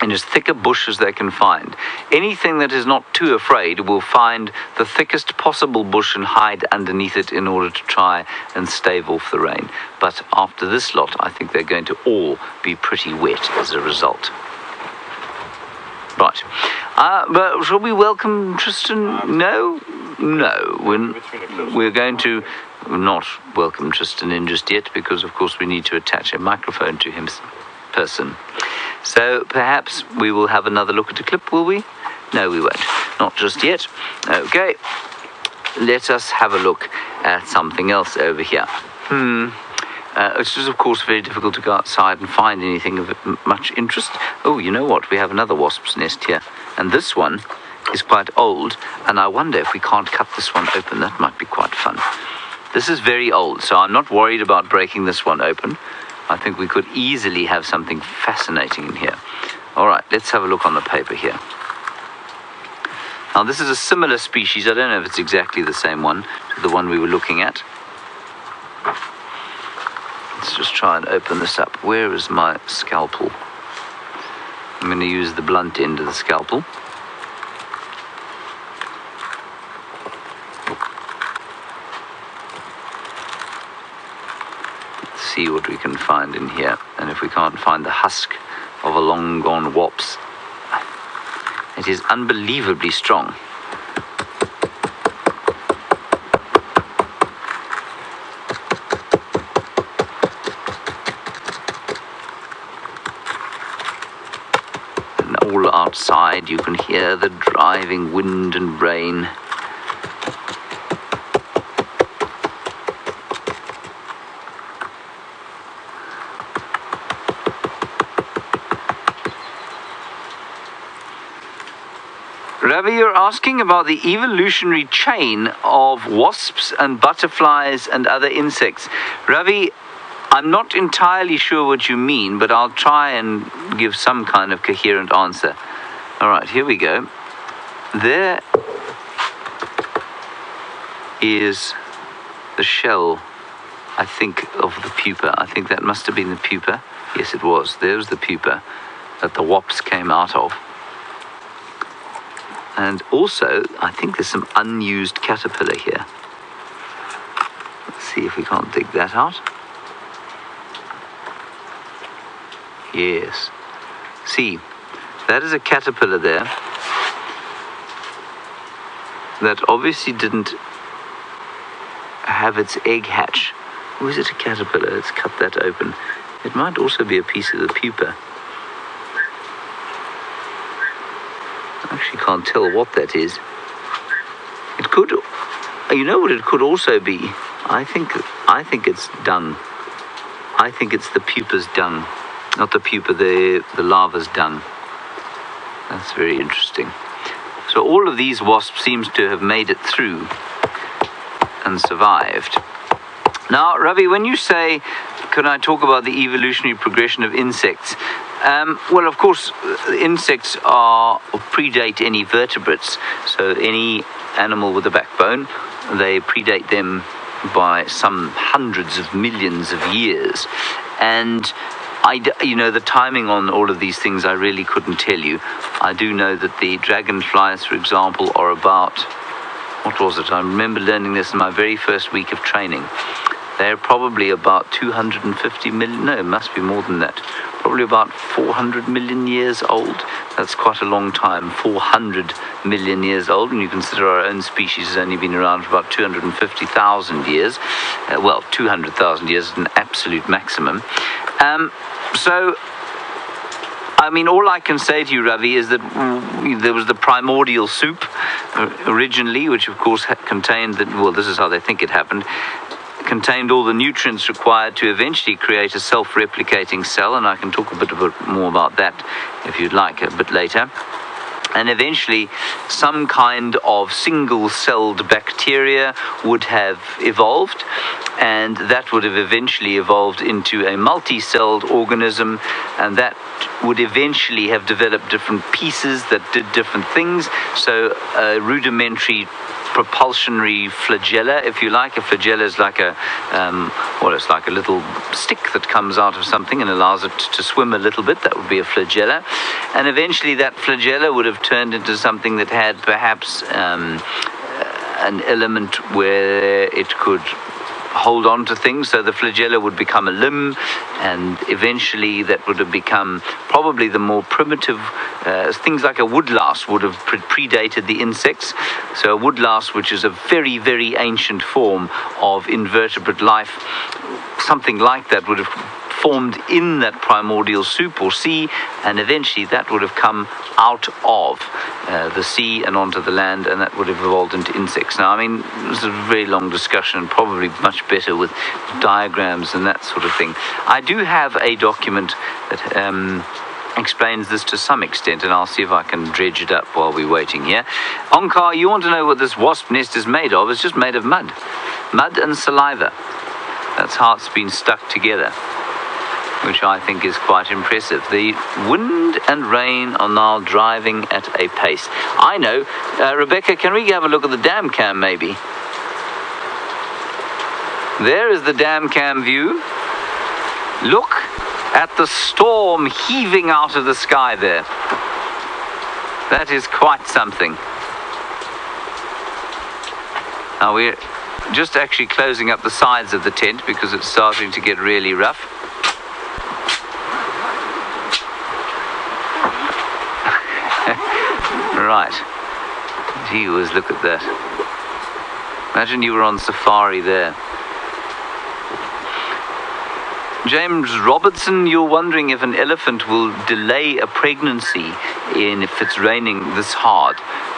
in as thick a bush as they can find. Anything that is not too afraid will find the thickest possible bush and hide underneath it in order to try and stave off the rain. But after this lot, I think they're going to all be pretty wet as a result. Right. But shall we welcome Tristan? No. We're going to not welcome Tristan in just yet, because of course we need to attach a microphone to him person. So perhaps we will have another look at a clip, will we? No, we won't. Not just yet. Okay. Let us have a look at something else over here. It's just, of course, very difficult to go outside and find anything of much interest. Oh, you know what? We have another wasp's nest here. And this one is quite old, and I wonder if we can't cut this one open. That might be quite fun. This is very old, so I'm not worried about breaking this one open. I think we could easily have something fascinating in here. All right, let's have a look on the paper here. Now, this is a similar species. I don't know if it's exactly the same one to the one we were looking at. Let's just try and open this up. Where is my scalpel? I'm going to use the blunt end of the scalpel. See what we can find in here, and if we can't find the husk of a long gone wops. It is unbelievably strong. And all outside you can hear the driving wind and rain. Ravi, you're asking about the evolutionary chain of wasps and butterflies and other insects. Ravi, I'm not entirely sure what you mean, but I'll try and give some kind of coherent answer. All right, here we go. There is the shell, I think, of the pupa. I think that must have been the pupa. Yes, it was. There's the pupa that the wasps came out of. And also, I think there's some unused caterpillar here. Let's see if we can't dig that out. Yes. See, that is a caterpillar there that obviously didn't have its egg hatch. Or is it a caterpillar? Let's cut that open. It might also be a piece of the pupa. I actually can't tell what that is. It could, you know what it could also be? I think it's dung. I think it's the pupa's dung. Not the pupa, the larva's dung. That's very interesting. So all of these wasps seems to have made it through and survived. Now, Ravi, when you say, can I talk about the evolutionary progression of insects? Well, of course, insects predate any vertebrates. So any animal with a backbone, they predate them by some hundreds of millions of years. And the timing on all of these things, I really couldn't tell you. I do know that the dragonflies, for example, are about, what was it? I remember learning this in my very first week of training. They're probably about 250 million, no, it must be more than that. Probably about 400 million years old. That's quite a long time, 400 million years old. And you consider our own species has only been around for about 250,000 years. 200,000 years is an absolute maximum. So, I mean, all I can say to you, Ravi, is that there was the primordial soup originally, which of course contained, this is how they think it happened, contained all the nutrients required to eventually create a self-replicating cell, and I can talk a bit more about that if you'd like a bit later. And eventually, some kind of single-celled bacteria would have evolved, and that would have eventually evolved into a multi-celled organism, and that would eventually have developed different pieces that did different things. So a rudimentary propulsionary flagella, if you like. A flagella is like it's like a little stick that comes out of something and allows it to swim a little bit. That would be a flagella. And eventually that flagella would have turned into something that had perhaps an element where it could hold on to things, so the flagella would become a limb, and eventually that would have become probably the more primitive things like a woodlouse would have predated the insects. So a woodlouse, which is a very, very ancient form of invertebrate life, something like that would have formed in that primordial soup or sea, and eventually that would have come out of the sea and onto the land, and that would have evolved into insects. Now, I mean, this is a very long discussion, probably much better with diagrams and that sort of thing. I do have a document that explains this to some extent, and I'll see if I can dredge it up while we're waiting here. Onkar, you want to know what this wasp nest is made of? It's just made of mud and saliva. That's how it's been stuck together, which I think is quite impressive. The wind and rain are now driving at a pace. I know. Rebecca, can we have a look at the dam cam, maybe? There is the dam cam view. Look at the storm heaving out of the sky there. That is quite something. Now we're just actually closing up the sides of the tent because it's starting to get really rough. Right. Gee whiz, look at that. Imagine you were on safari there. James Robertson, you're wondering if an elephant will delay a pregnancy if it's raining this hard.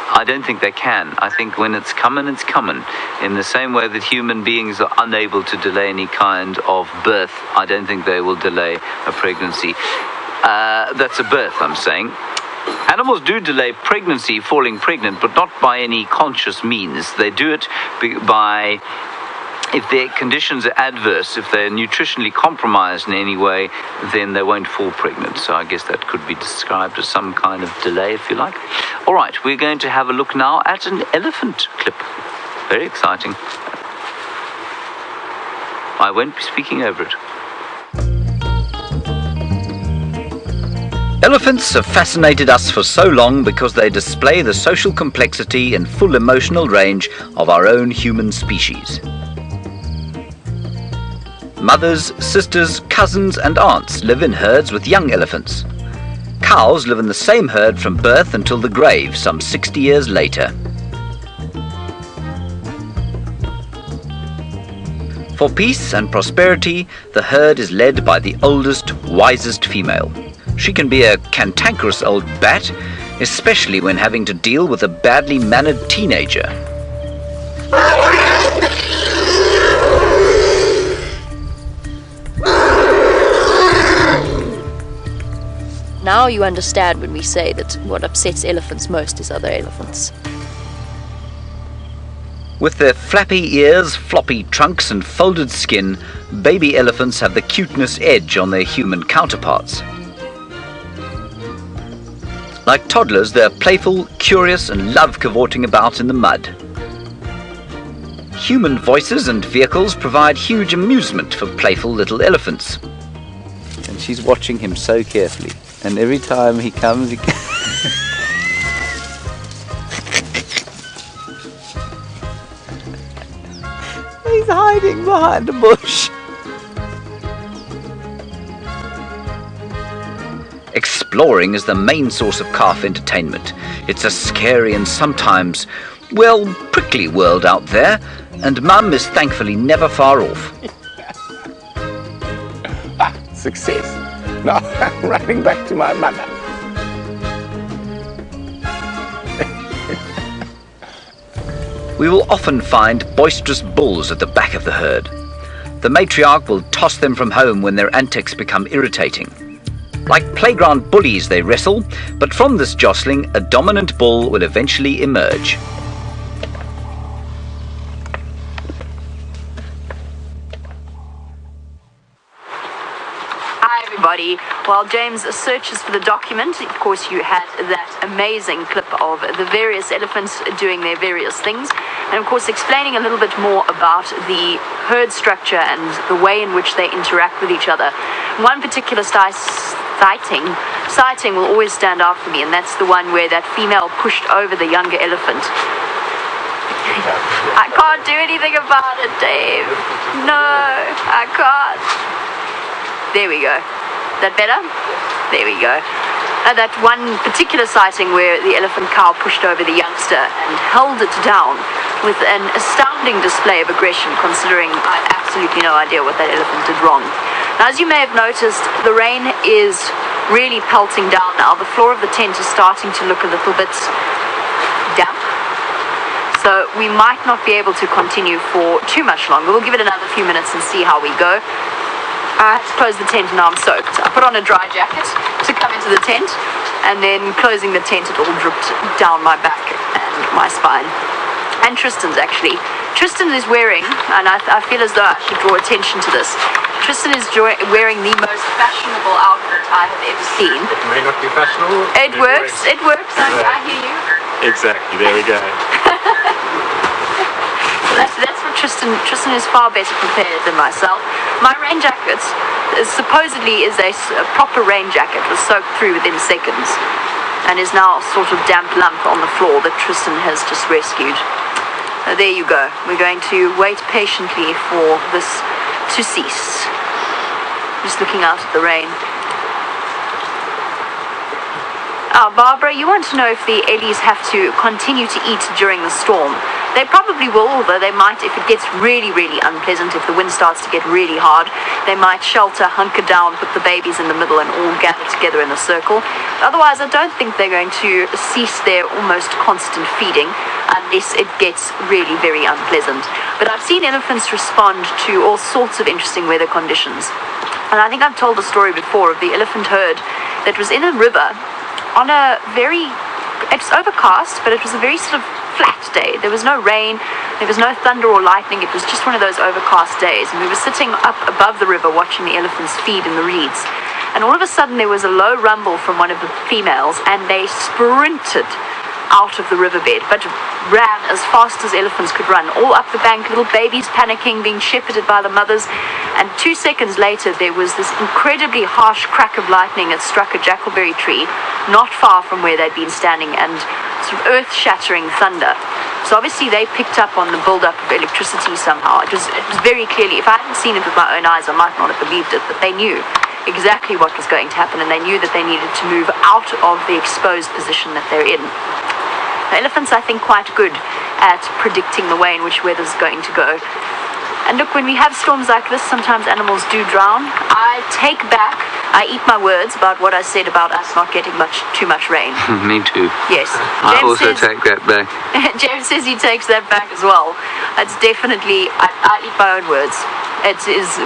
I don't think they can. I think when it's coming, it's coming. In the same way that human beings are unable to delay any kind of birth, I don't think they will delay a pregnancy. That's a birth, I'm saying. Animals do delay pregnancy, falling pregnant, but not by any conscious means. They do it by, if their conditions are adverse, if they're nutritionally compromised in any way, then they won't fall pregnant. So I guess that could be described as some kind of delay, if you like. All right, we're going to have a look now at an elephant clip. Very exciting. I won't be speaking over it. Elephants have fascinated us for so long because they display the social complexity and full emotional range of our own human species. Mothers, sisters, cousins and aunts live in herds with young elephants. Cows live in the same herd from birth until the grave, some 60 years later. For peace and prosperity, the herd is led by the oldest, wisest female. She can be a cantankerous old bat, especially when having to deal with a badly mannered teenager. Now you understand when we say that what upsets elephants most is other elephants. With their flappy ears, floppy trunks and folded skin, baby elephants have the cuteness edge on their human counterparts. Like toddlers, they are playful, curious and love cavorting about in the mud. Human voices and vehicles provide huge amusement for playful little elephants. And she's watching him so carefully. And every time he comes, He's hiding behind a bush. Exploring is the main source of calf entertainment. It's a scary and sometimes, well, prickly world out there, and Mum is thankfully never far off. Success. Now I'm running back to my mother. We will often find boisterous bulls at the back of the herd. The matriarch will toss them from home when their antics become irritating. Like playground bullies they wrestle, but from this jostling, a dominant bull will eventually emerge. Hi everybody. While James searches for the document, of course you had that amazing clip of the various elephants doing their various things, and of course explaining a little bit more about the herd structure and the way in which they interact with each other. One particular sighting will always stand out for me, and that's the one where that female pushed over the younger elephant. I can't do anything about it, Dave. No, I can't. There we go. That better? There we go. That one particular sighting where the elephant cow pushed over the youngster and held it down with an astounding display of aggression, considering I had absolutely no idea what that elephant did wrong. Now, as you may have noticed, the rain is really pelting down now. The floor of the tent is starting to look a little bit damp. So we might not be able to continue for too much longer. We'll give it another few minutes and see how we go. I had to close the tent and now I'm soaked. I put on a dry jacket to come into the tent, and then closing the tent, it all dripped down my back and my spine. And Tristan's actually. Tristan is wearing, and I feel as though I should draw attention to this, Tristan is wearing the most fashionable outfit I have ever seen. It may not be fashionable. It works. I hear you. Exactly, there we go. That's what Tristan is far better prepared than myself. My rain jacket supposedly is a proper rain jacket, was soaked through within seconds and is now a sort of damp lump on the floor that Tristan has just rescued. There you go. We're going to wait patiently for this to cease. Just looking out at the rain. Barbara, you want to know if the Ellies have to continue to eat during the storm. They probably will, although they might, if it gets really, really unpleasant, if the wind starts to get really hard, they might shelter, hunker down, put the babies in the middle and all gather together in a circle. Otherwise, I don't think they're going to cease their almost constant feeding unless it gets really very unpleasant. But I've seen elephants respond to all sorts of interesting weather conditions. And I think I've told the story before of the elephant herd that was in a river on a very, it's overcast, but it was a very sort of flat day. There was no rain, there was no thunder or lightning. It was just one of those overcast days, and we were sitting up above the river watching the elephants feed in the reeds. And all of a sudden there was a low rumble from one of the females, and they sprinted out of the riverbed, but ran as fast as elephants could run, all up the bank, little babies panicking, being shepherded by the mothers. And 2 seconds later there was this incredibly harsh crack of lightning that struck a jackalberry tree not far from where they'd been standing, and sort of earth-shattering thunder. So obviously they picked up on the build-up of electricity somehow. It was very clearly, if I hadn't seen it with my own eyes, I might not have believed it, but they knew exactly what was going to happen, and they knew that they needed to move out of the exposed position that they're in. The elephants, I think, quite good at predicting the way in which weather's going to go. And look, when we have storms like this, sometimes animals do drown. I eat my words about what I said about us not getting too much rain. Me too. Yes. I also take that back. James says he takes that back as well. It's definitely, I eat my own words.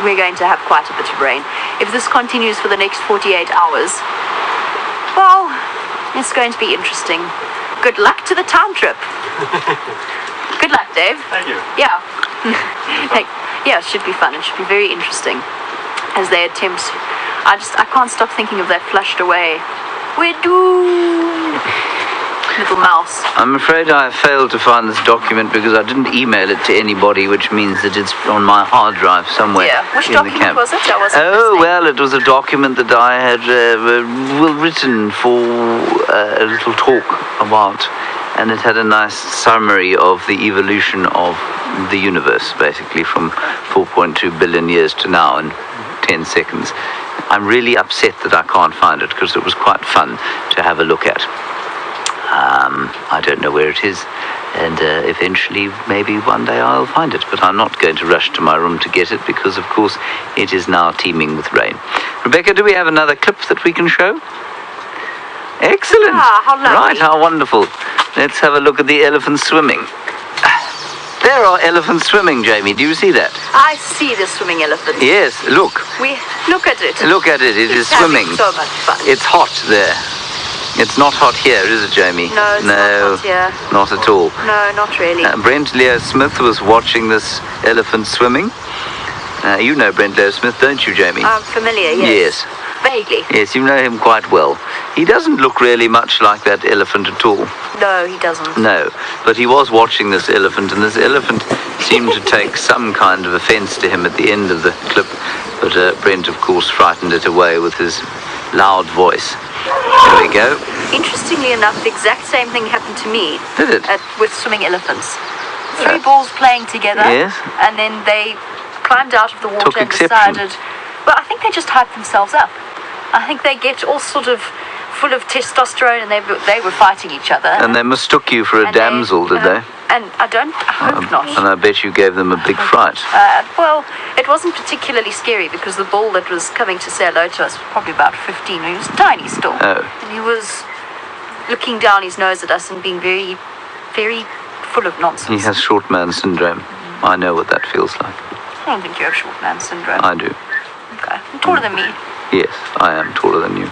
We're going to have quite a bit of rain. If this continues for the next 48 hours, well, it's going to be interesting. Good luck to the town trip. Good luck, Dave. Thank you. Yeah. Yeah, it should be fun. It should be very interesting as they attempt. I can't stop thinking of that flushed away. We're doomed. Little mouse. I'm afraid I failed to find this document because I didn't email it to anybody, which means that it's on my hard drive somewhere. Yeah. Which in document the camp. was it? I wasn't Oh, listening. well, it was a document that I had written for a little talk about, and it had a nice summary of the evolution of the universe, basically from 4.2 billion years to now in 10 seconds. I'm really upset that I can't find it because it was quite fun to have a look at. I don't know where it is, and eventually, maybe one day I'll find it, but I'm not going to rush to my room to get it because, of course, it is now teeming with rain. Rebecca, do we have another clip that we can show? Excellent. How lovely. Right, how wonderful. Let's have a look at the elephants swimming. There are elephants swimming, Jamie. Do you see that? I see the swimming elephant. Yes, look. We look at it. Look at it. It is It's having swimming. so much fun. It's hot there. It's not hot here, is it, Jamie? No, it's not hot here. Not at all. No, not really. Brent Leo Smith was watching this elephant swimming. You know Brent Leo Smith, don't you, Jamie? I'm familiar, yes. Vaguely. Yes, you know him quite well. He doesn't look really much like that elephant at all. No, he doesn't. No, but he was watching this elephant, and this elephant seemed to take some kind of offense to him at the end of the clip, but Brent, of course, frightened it away with his loud voice. There we go. Interestingly enough, the exact same thing happened to me. Did it? With swimming elephants. 3 balls playing together. Yes. And then they climbed out of the water Took and exception. decided... Well, I think they just hyped themselves up. I think they get all sort of full of testosterone, and they were fighting each other. And they mistook you for a And damsel, did they? And I hope not. And I bet you gave them a big fright. Well, it wasn't particularly scary because the bull that was coming to say hello to us was probably about 15. He was tiny still. Oh. And he was looking down his nose at us and being very, very full of nonsense. He has short man syndrome. I know what that feels like. I don't think you have short man syndrome. I do. Okay. You're taller than me. Yes, I am taller than you.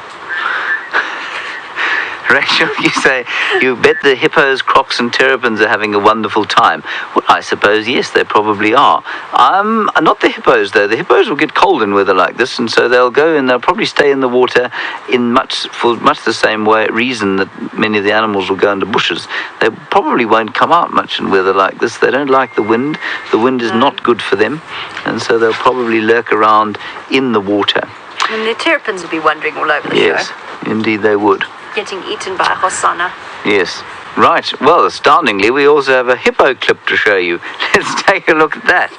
Rachel, you say, you bet the hippos, crocs and terrapins are having a wonderful time. Well, I suppose, yes, they probably are. Not the hippos, though. The hippos will get cold in weather like this, and so they'll go and they'll probably stay in the water for much the same reason that many of the animals will go into bushes. They probably won't come out much in weather like this. They don't like the wind. The wind is not good for them, and so they'll probably lurk around in the water. And the terrapins would be wandering all over the Yes, show. indeed they would. Getting eaten by a hosanna. Yes. Right. Well, astoundingly, we also have a hippo clip to show you. Let's take a look at that.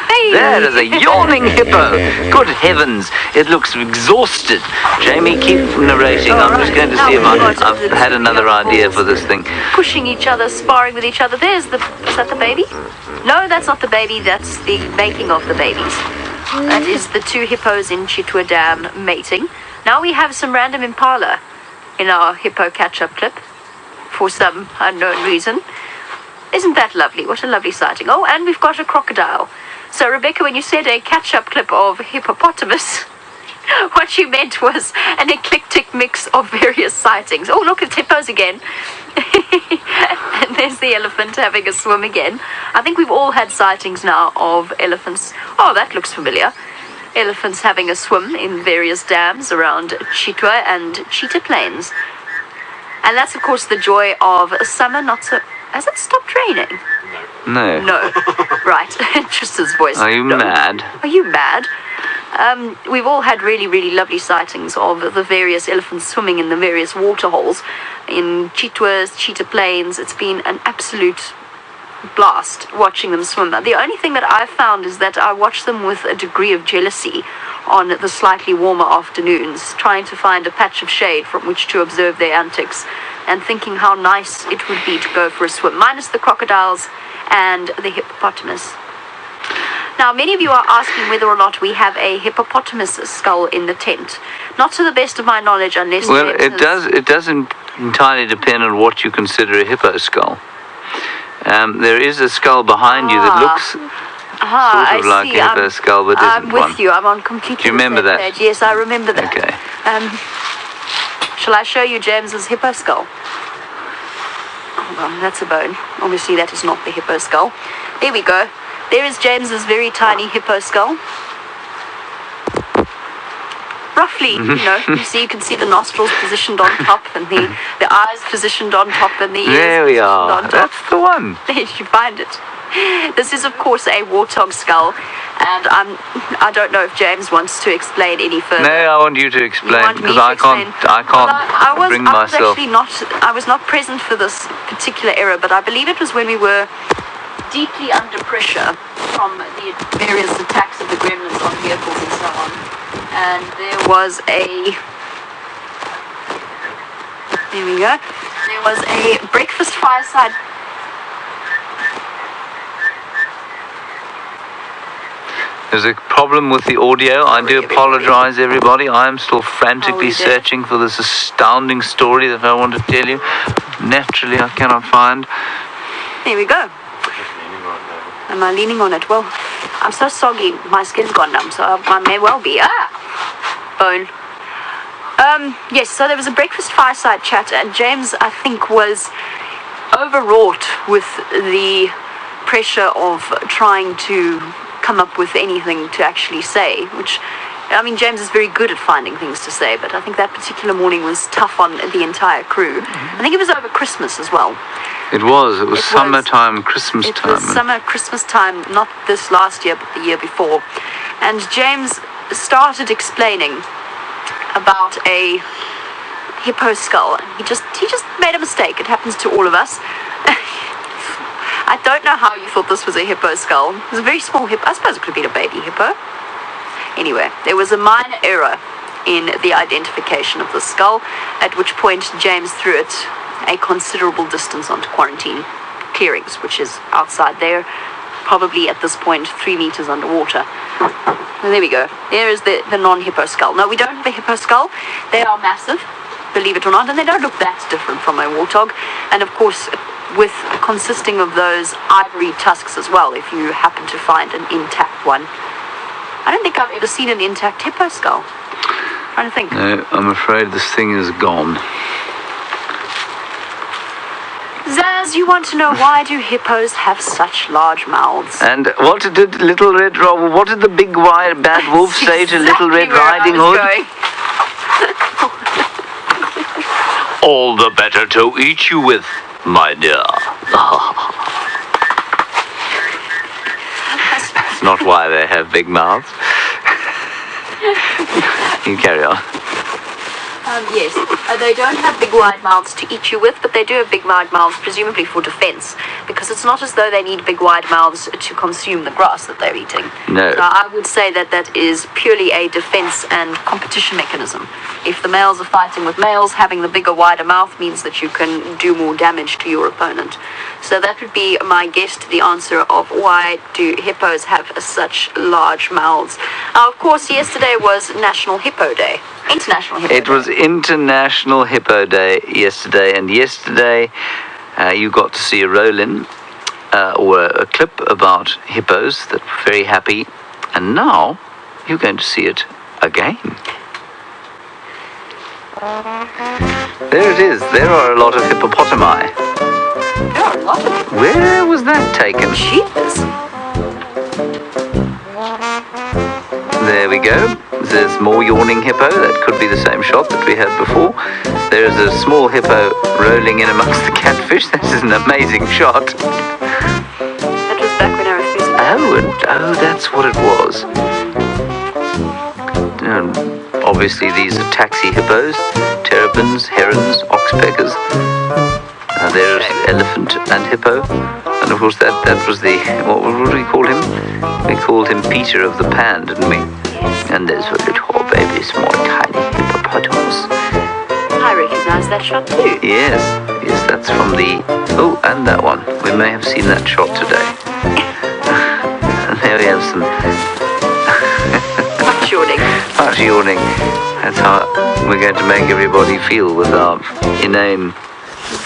Hey! There is a yawning hippo. Good heavens. It looks exhausted. Jamie, keep narrating. I'm just going to see if I've had another idea for this thing. Pushing each other, sparring with each other. Is that the baby? No, that's not the baby. That's the making of the babies. That is the 2 hippos in Chitwa Dam mating. Now we have some random impala in our hippo catch-up clip for some unknown reason. Isn't that lovely? What a lovely sighting. Oh, and we've got a crocodile. So, Rebecca, when you said a catch-up clip of hippopotamus, What she meant was an eclectic mix of various sightings. Oh, look, it's hippos again. And there's the elephant having a swim again. I think we've all had sightings now of elephants. Oh, that looks familiar. Elephants having a swim in various dams around Chitwa and Cheetah plains. And that's, of course, the joy of summer. Not so... Has it stopped raining? No. No. Right. Tristan's voice. Are you mad? Are you mad? We've all had really, really lovely sightings of the various elephants swimming in the various waterholes in Chitwa's, Cheetah Plains. It's been an absolute blast watching them swim. The only thing that I've found is that I watch them with a degree of jealousy on the slightly warmer afternoons, trying to find a patch of shade from which to observe their antics and thinking how nice it would be to go for a swim, minus the crocodiles and the hippopotamus. Now, many of you are asking whether or not we have a hippopotamus skull in the tent. Not to the best of my knowledge, unless... Well, it does entirely depend on what you consider a hippo skull. There is a skull behind you that looks sort of like a hippo skull, but isn't one. I'm with you. I'm on completely. Do you remember that? Page. Yes, I remember that. Okay. Shall I show you James's hippo skull? Hold on, that's a bone. Obviously, that is not the hippo skull. There we go. There is James's very tiny hippo skull. Roughly, you can see the nostrils positioned on top and the eyes positioned on top and the ears there we positioned are. on top. That's the one. There you find it. This is, of course, a warthog skull, and I don't know if James wants to explain any further. No, I want you to explain because I can't bring myself. I was not present for this particular era, but I believe it was when we were deeply under pressure from the various attacks of the gremlins on vehicles and so on. And there was a... There we go. There was a breakfast fireside... There's a problem with the audio. I do apologize, everybody. I am still frantically searching for this astounding story that I want to tell you. Naturally, I cannot find. There we go. Am I leaning on it? Well, I'm so soggy. My skin's gone numb, so I may well be. Bone. Yes, so there was a breakfast fireside chat, and James, I think, was overwrought with the pressure of trying to come up with anything to actually say, which, I mean, James is very good at finding things to say, but I think that particular morning was tough on the entire crew. I think it was over Christmas as well. It was summertime, Christmas time. It was summer, Christmas time, not this last year, but the year before. And James started explaining about a hippo skull. He just made a mistake. It happens to all of us. I don't know how you thought this was a hippo skull. It was a very small hippo. I suppose it could have been a baby hippo. Anyway, there was a minor error in the identification of the skull, at which point James threw it a considerable distance onto quarantine clearings, which is outside there, probably at this point 3 meters underwater. And there we go. There is the non-hippo skull. No, we don't have a hippo skull. They are massive, believe it or not, and they don't look that different from a warthog. And of course, with consisting of those ivory tusks as well, if you happen to find an intact one. I don't think I've ever seen an intact hippo skull. I'm trying to think. No, I'm afraid this thing is gone. Zaz, you want to know why do hippos have such large mouths? And what did Little Red Riding? What did the big bad wolf say to Little Red Riding Hood? All the better to eat you with, my dear. That's not why they have big mouths. You carry on. Yes, they don't have big wide mouths to eat you with, but they do have big wide mouths, presumably for defense, because it's not as though they need big wide mouths to consume the grass that they're eating. No. So I would say that is purely a defense and competition mechanism. If the males are fighting with males, having the bigger, wider mouth means that you can do more damage to your opponent. So that would be my guess to the answer of why do hippos have such large mouths. Of course, yesterday was National Hippo Day. International Hippo Day. It was International Hippo Day yesterday, and yesterday you got to see a roll-in or a clip about hippos that were very happy, and now you're going to see it again. There it is. There are a lot of hippopotami. There are a lot of Where was that taken? cheetahs. There we go. There's more yawning hippo. That could be the same shot that we had before. There is a small hippo rolling in amongst the catfish. This is an amazing shot. That was back when Arathusa. Oh, that's what it was. Obviously, these are taxi hippos, terrapins, herons, oxpeckers. There's elephant and hippo. And of course, that was the, what did we call him? We called him Peter of the Pan, didn't we? And those were little baby, small, tiny hippopotamus. I recognise that shot too. Yes, that's from the, oh, and that one. We may have seen that shot today. And there we have some Much yawning. much yawning. That's how we're going to make everybody feel with our inane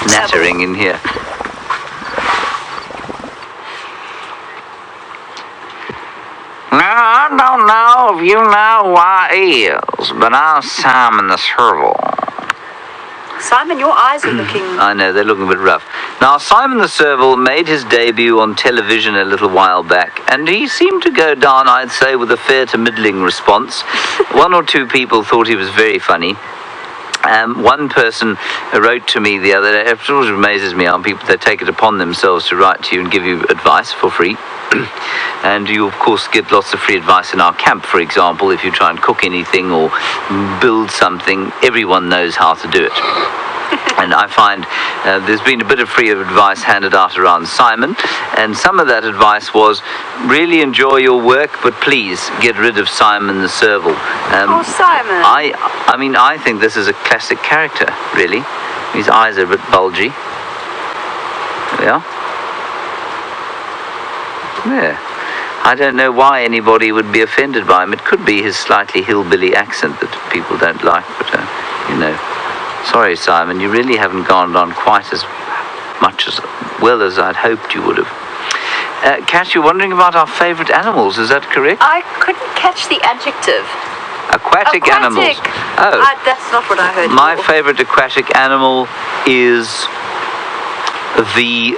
nattering in here. Now, I don't know if you know why he is, but I'm Simon the Serval. Simon, your eyes are looking... I know, they're looking a bit rough. Now, Simon the Serval made his debut on television a little while back, and he seemed to go down, I'd say, with a fair to middling response. One or two people thought he was very funny. One person wrote to me the other day. It always amazes me how people, they take it upon themselves to write to you and give you advice for free. And you, of course, get lots of free advice in our camp, for example. If you try and cook anything or build something, everyone knows how to do it. And I find there's been a bit of free advice handed out around Simon, and some of that advice was, really enjoy your work, but please get rid of Simon the Serval. Oh, Simon. I mean, I think this is a classic character, really. His eyes are a bit bulgy. There we are. There. I don't know why anybody would be offended by him. It could be his slightly hillbilly accent that people don't like, but, you know. Sorry, Simon, you really haven't gone on quite as much as well as I'd hoped you would have. Kat, you're wondering about our favourite animals, is that correct? I couldn't catch the adjective. Aquatic animals. Oh. That's not what I heard. My favourite aquatic animal is the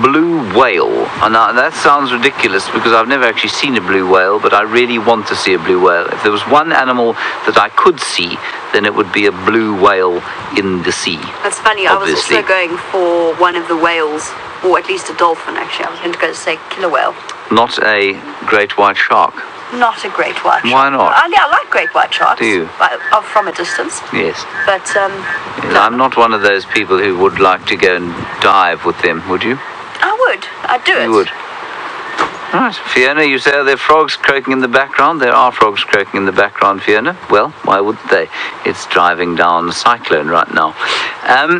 blue whale. And now, that sounds ridiculous because I've never actually seen a blue whale, but I really want to see a blue whale. If there was one animal that I could see, then it would be a blue whale in the sea. That's funny. Obviously. I was also going for one of the whales, or at least a dolphin, actually. I was going to go to say killer whale. Not a great white shark. Not a great white shark. Why not? I like great white sharks. Do you? From a distance. Yes. But, Yes, I'm not one of those people who would like to go and dive with them, would you? I would. I'd do it. You would. Right, Fiona, you say, are there frogs croaking in the background? There are frogs croaking in the background, Fiona. Well, why wouldn't they? It's driving down a cyclone right now.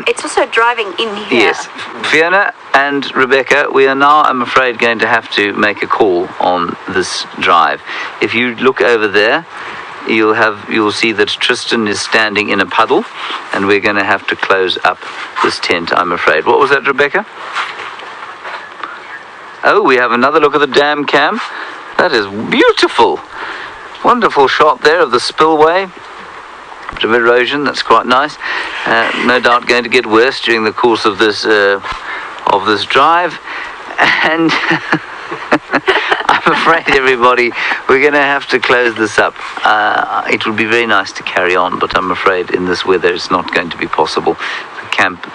It's also driving in here. Yes. Fiona and Rebecca, we are now, I'm afraid, going to have to make a call on this drive. If you look over there, you'll see that Tristan is standing in a puddle, and we're going to have to close up this tent, I'm afraid. What was that, Rebecca? Oh, we have another look at the dam cam. That is beautiful. Wonderful shot there of the spillway. Bit of erosion, that's quite nice. No doubt going to get worse during the course of this drive. And I'm afraid, everybody, we're going to have to close this up. It would be very nice to carry on, but I'm afraid in this weather it's not going to be possible.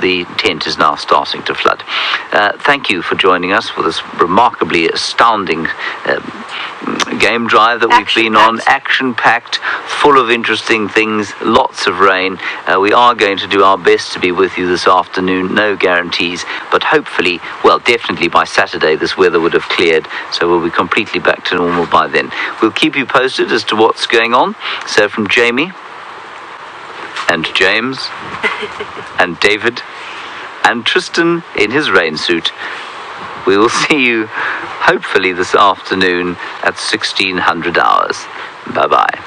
The tent is now starting to flood. Thank you for joining us for this remarkably astounding game drive that we've been on. Action-packed, full of interesting things, lots of rain. We are going to do our best to be with you this afternoon, no guarantees, but hopefully, well, definitely by Saturday this weather would have cleared, so we'll be completely back to normal by then. We'll keep you posted as to what's going on. So from Jamie and James and David and Tristan in his rain suit, we will see you hopefully this afternoon at 1600 hours. Bye-bye.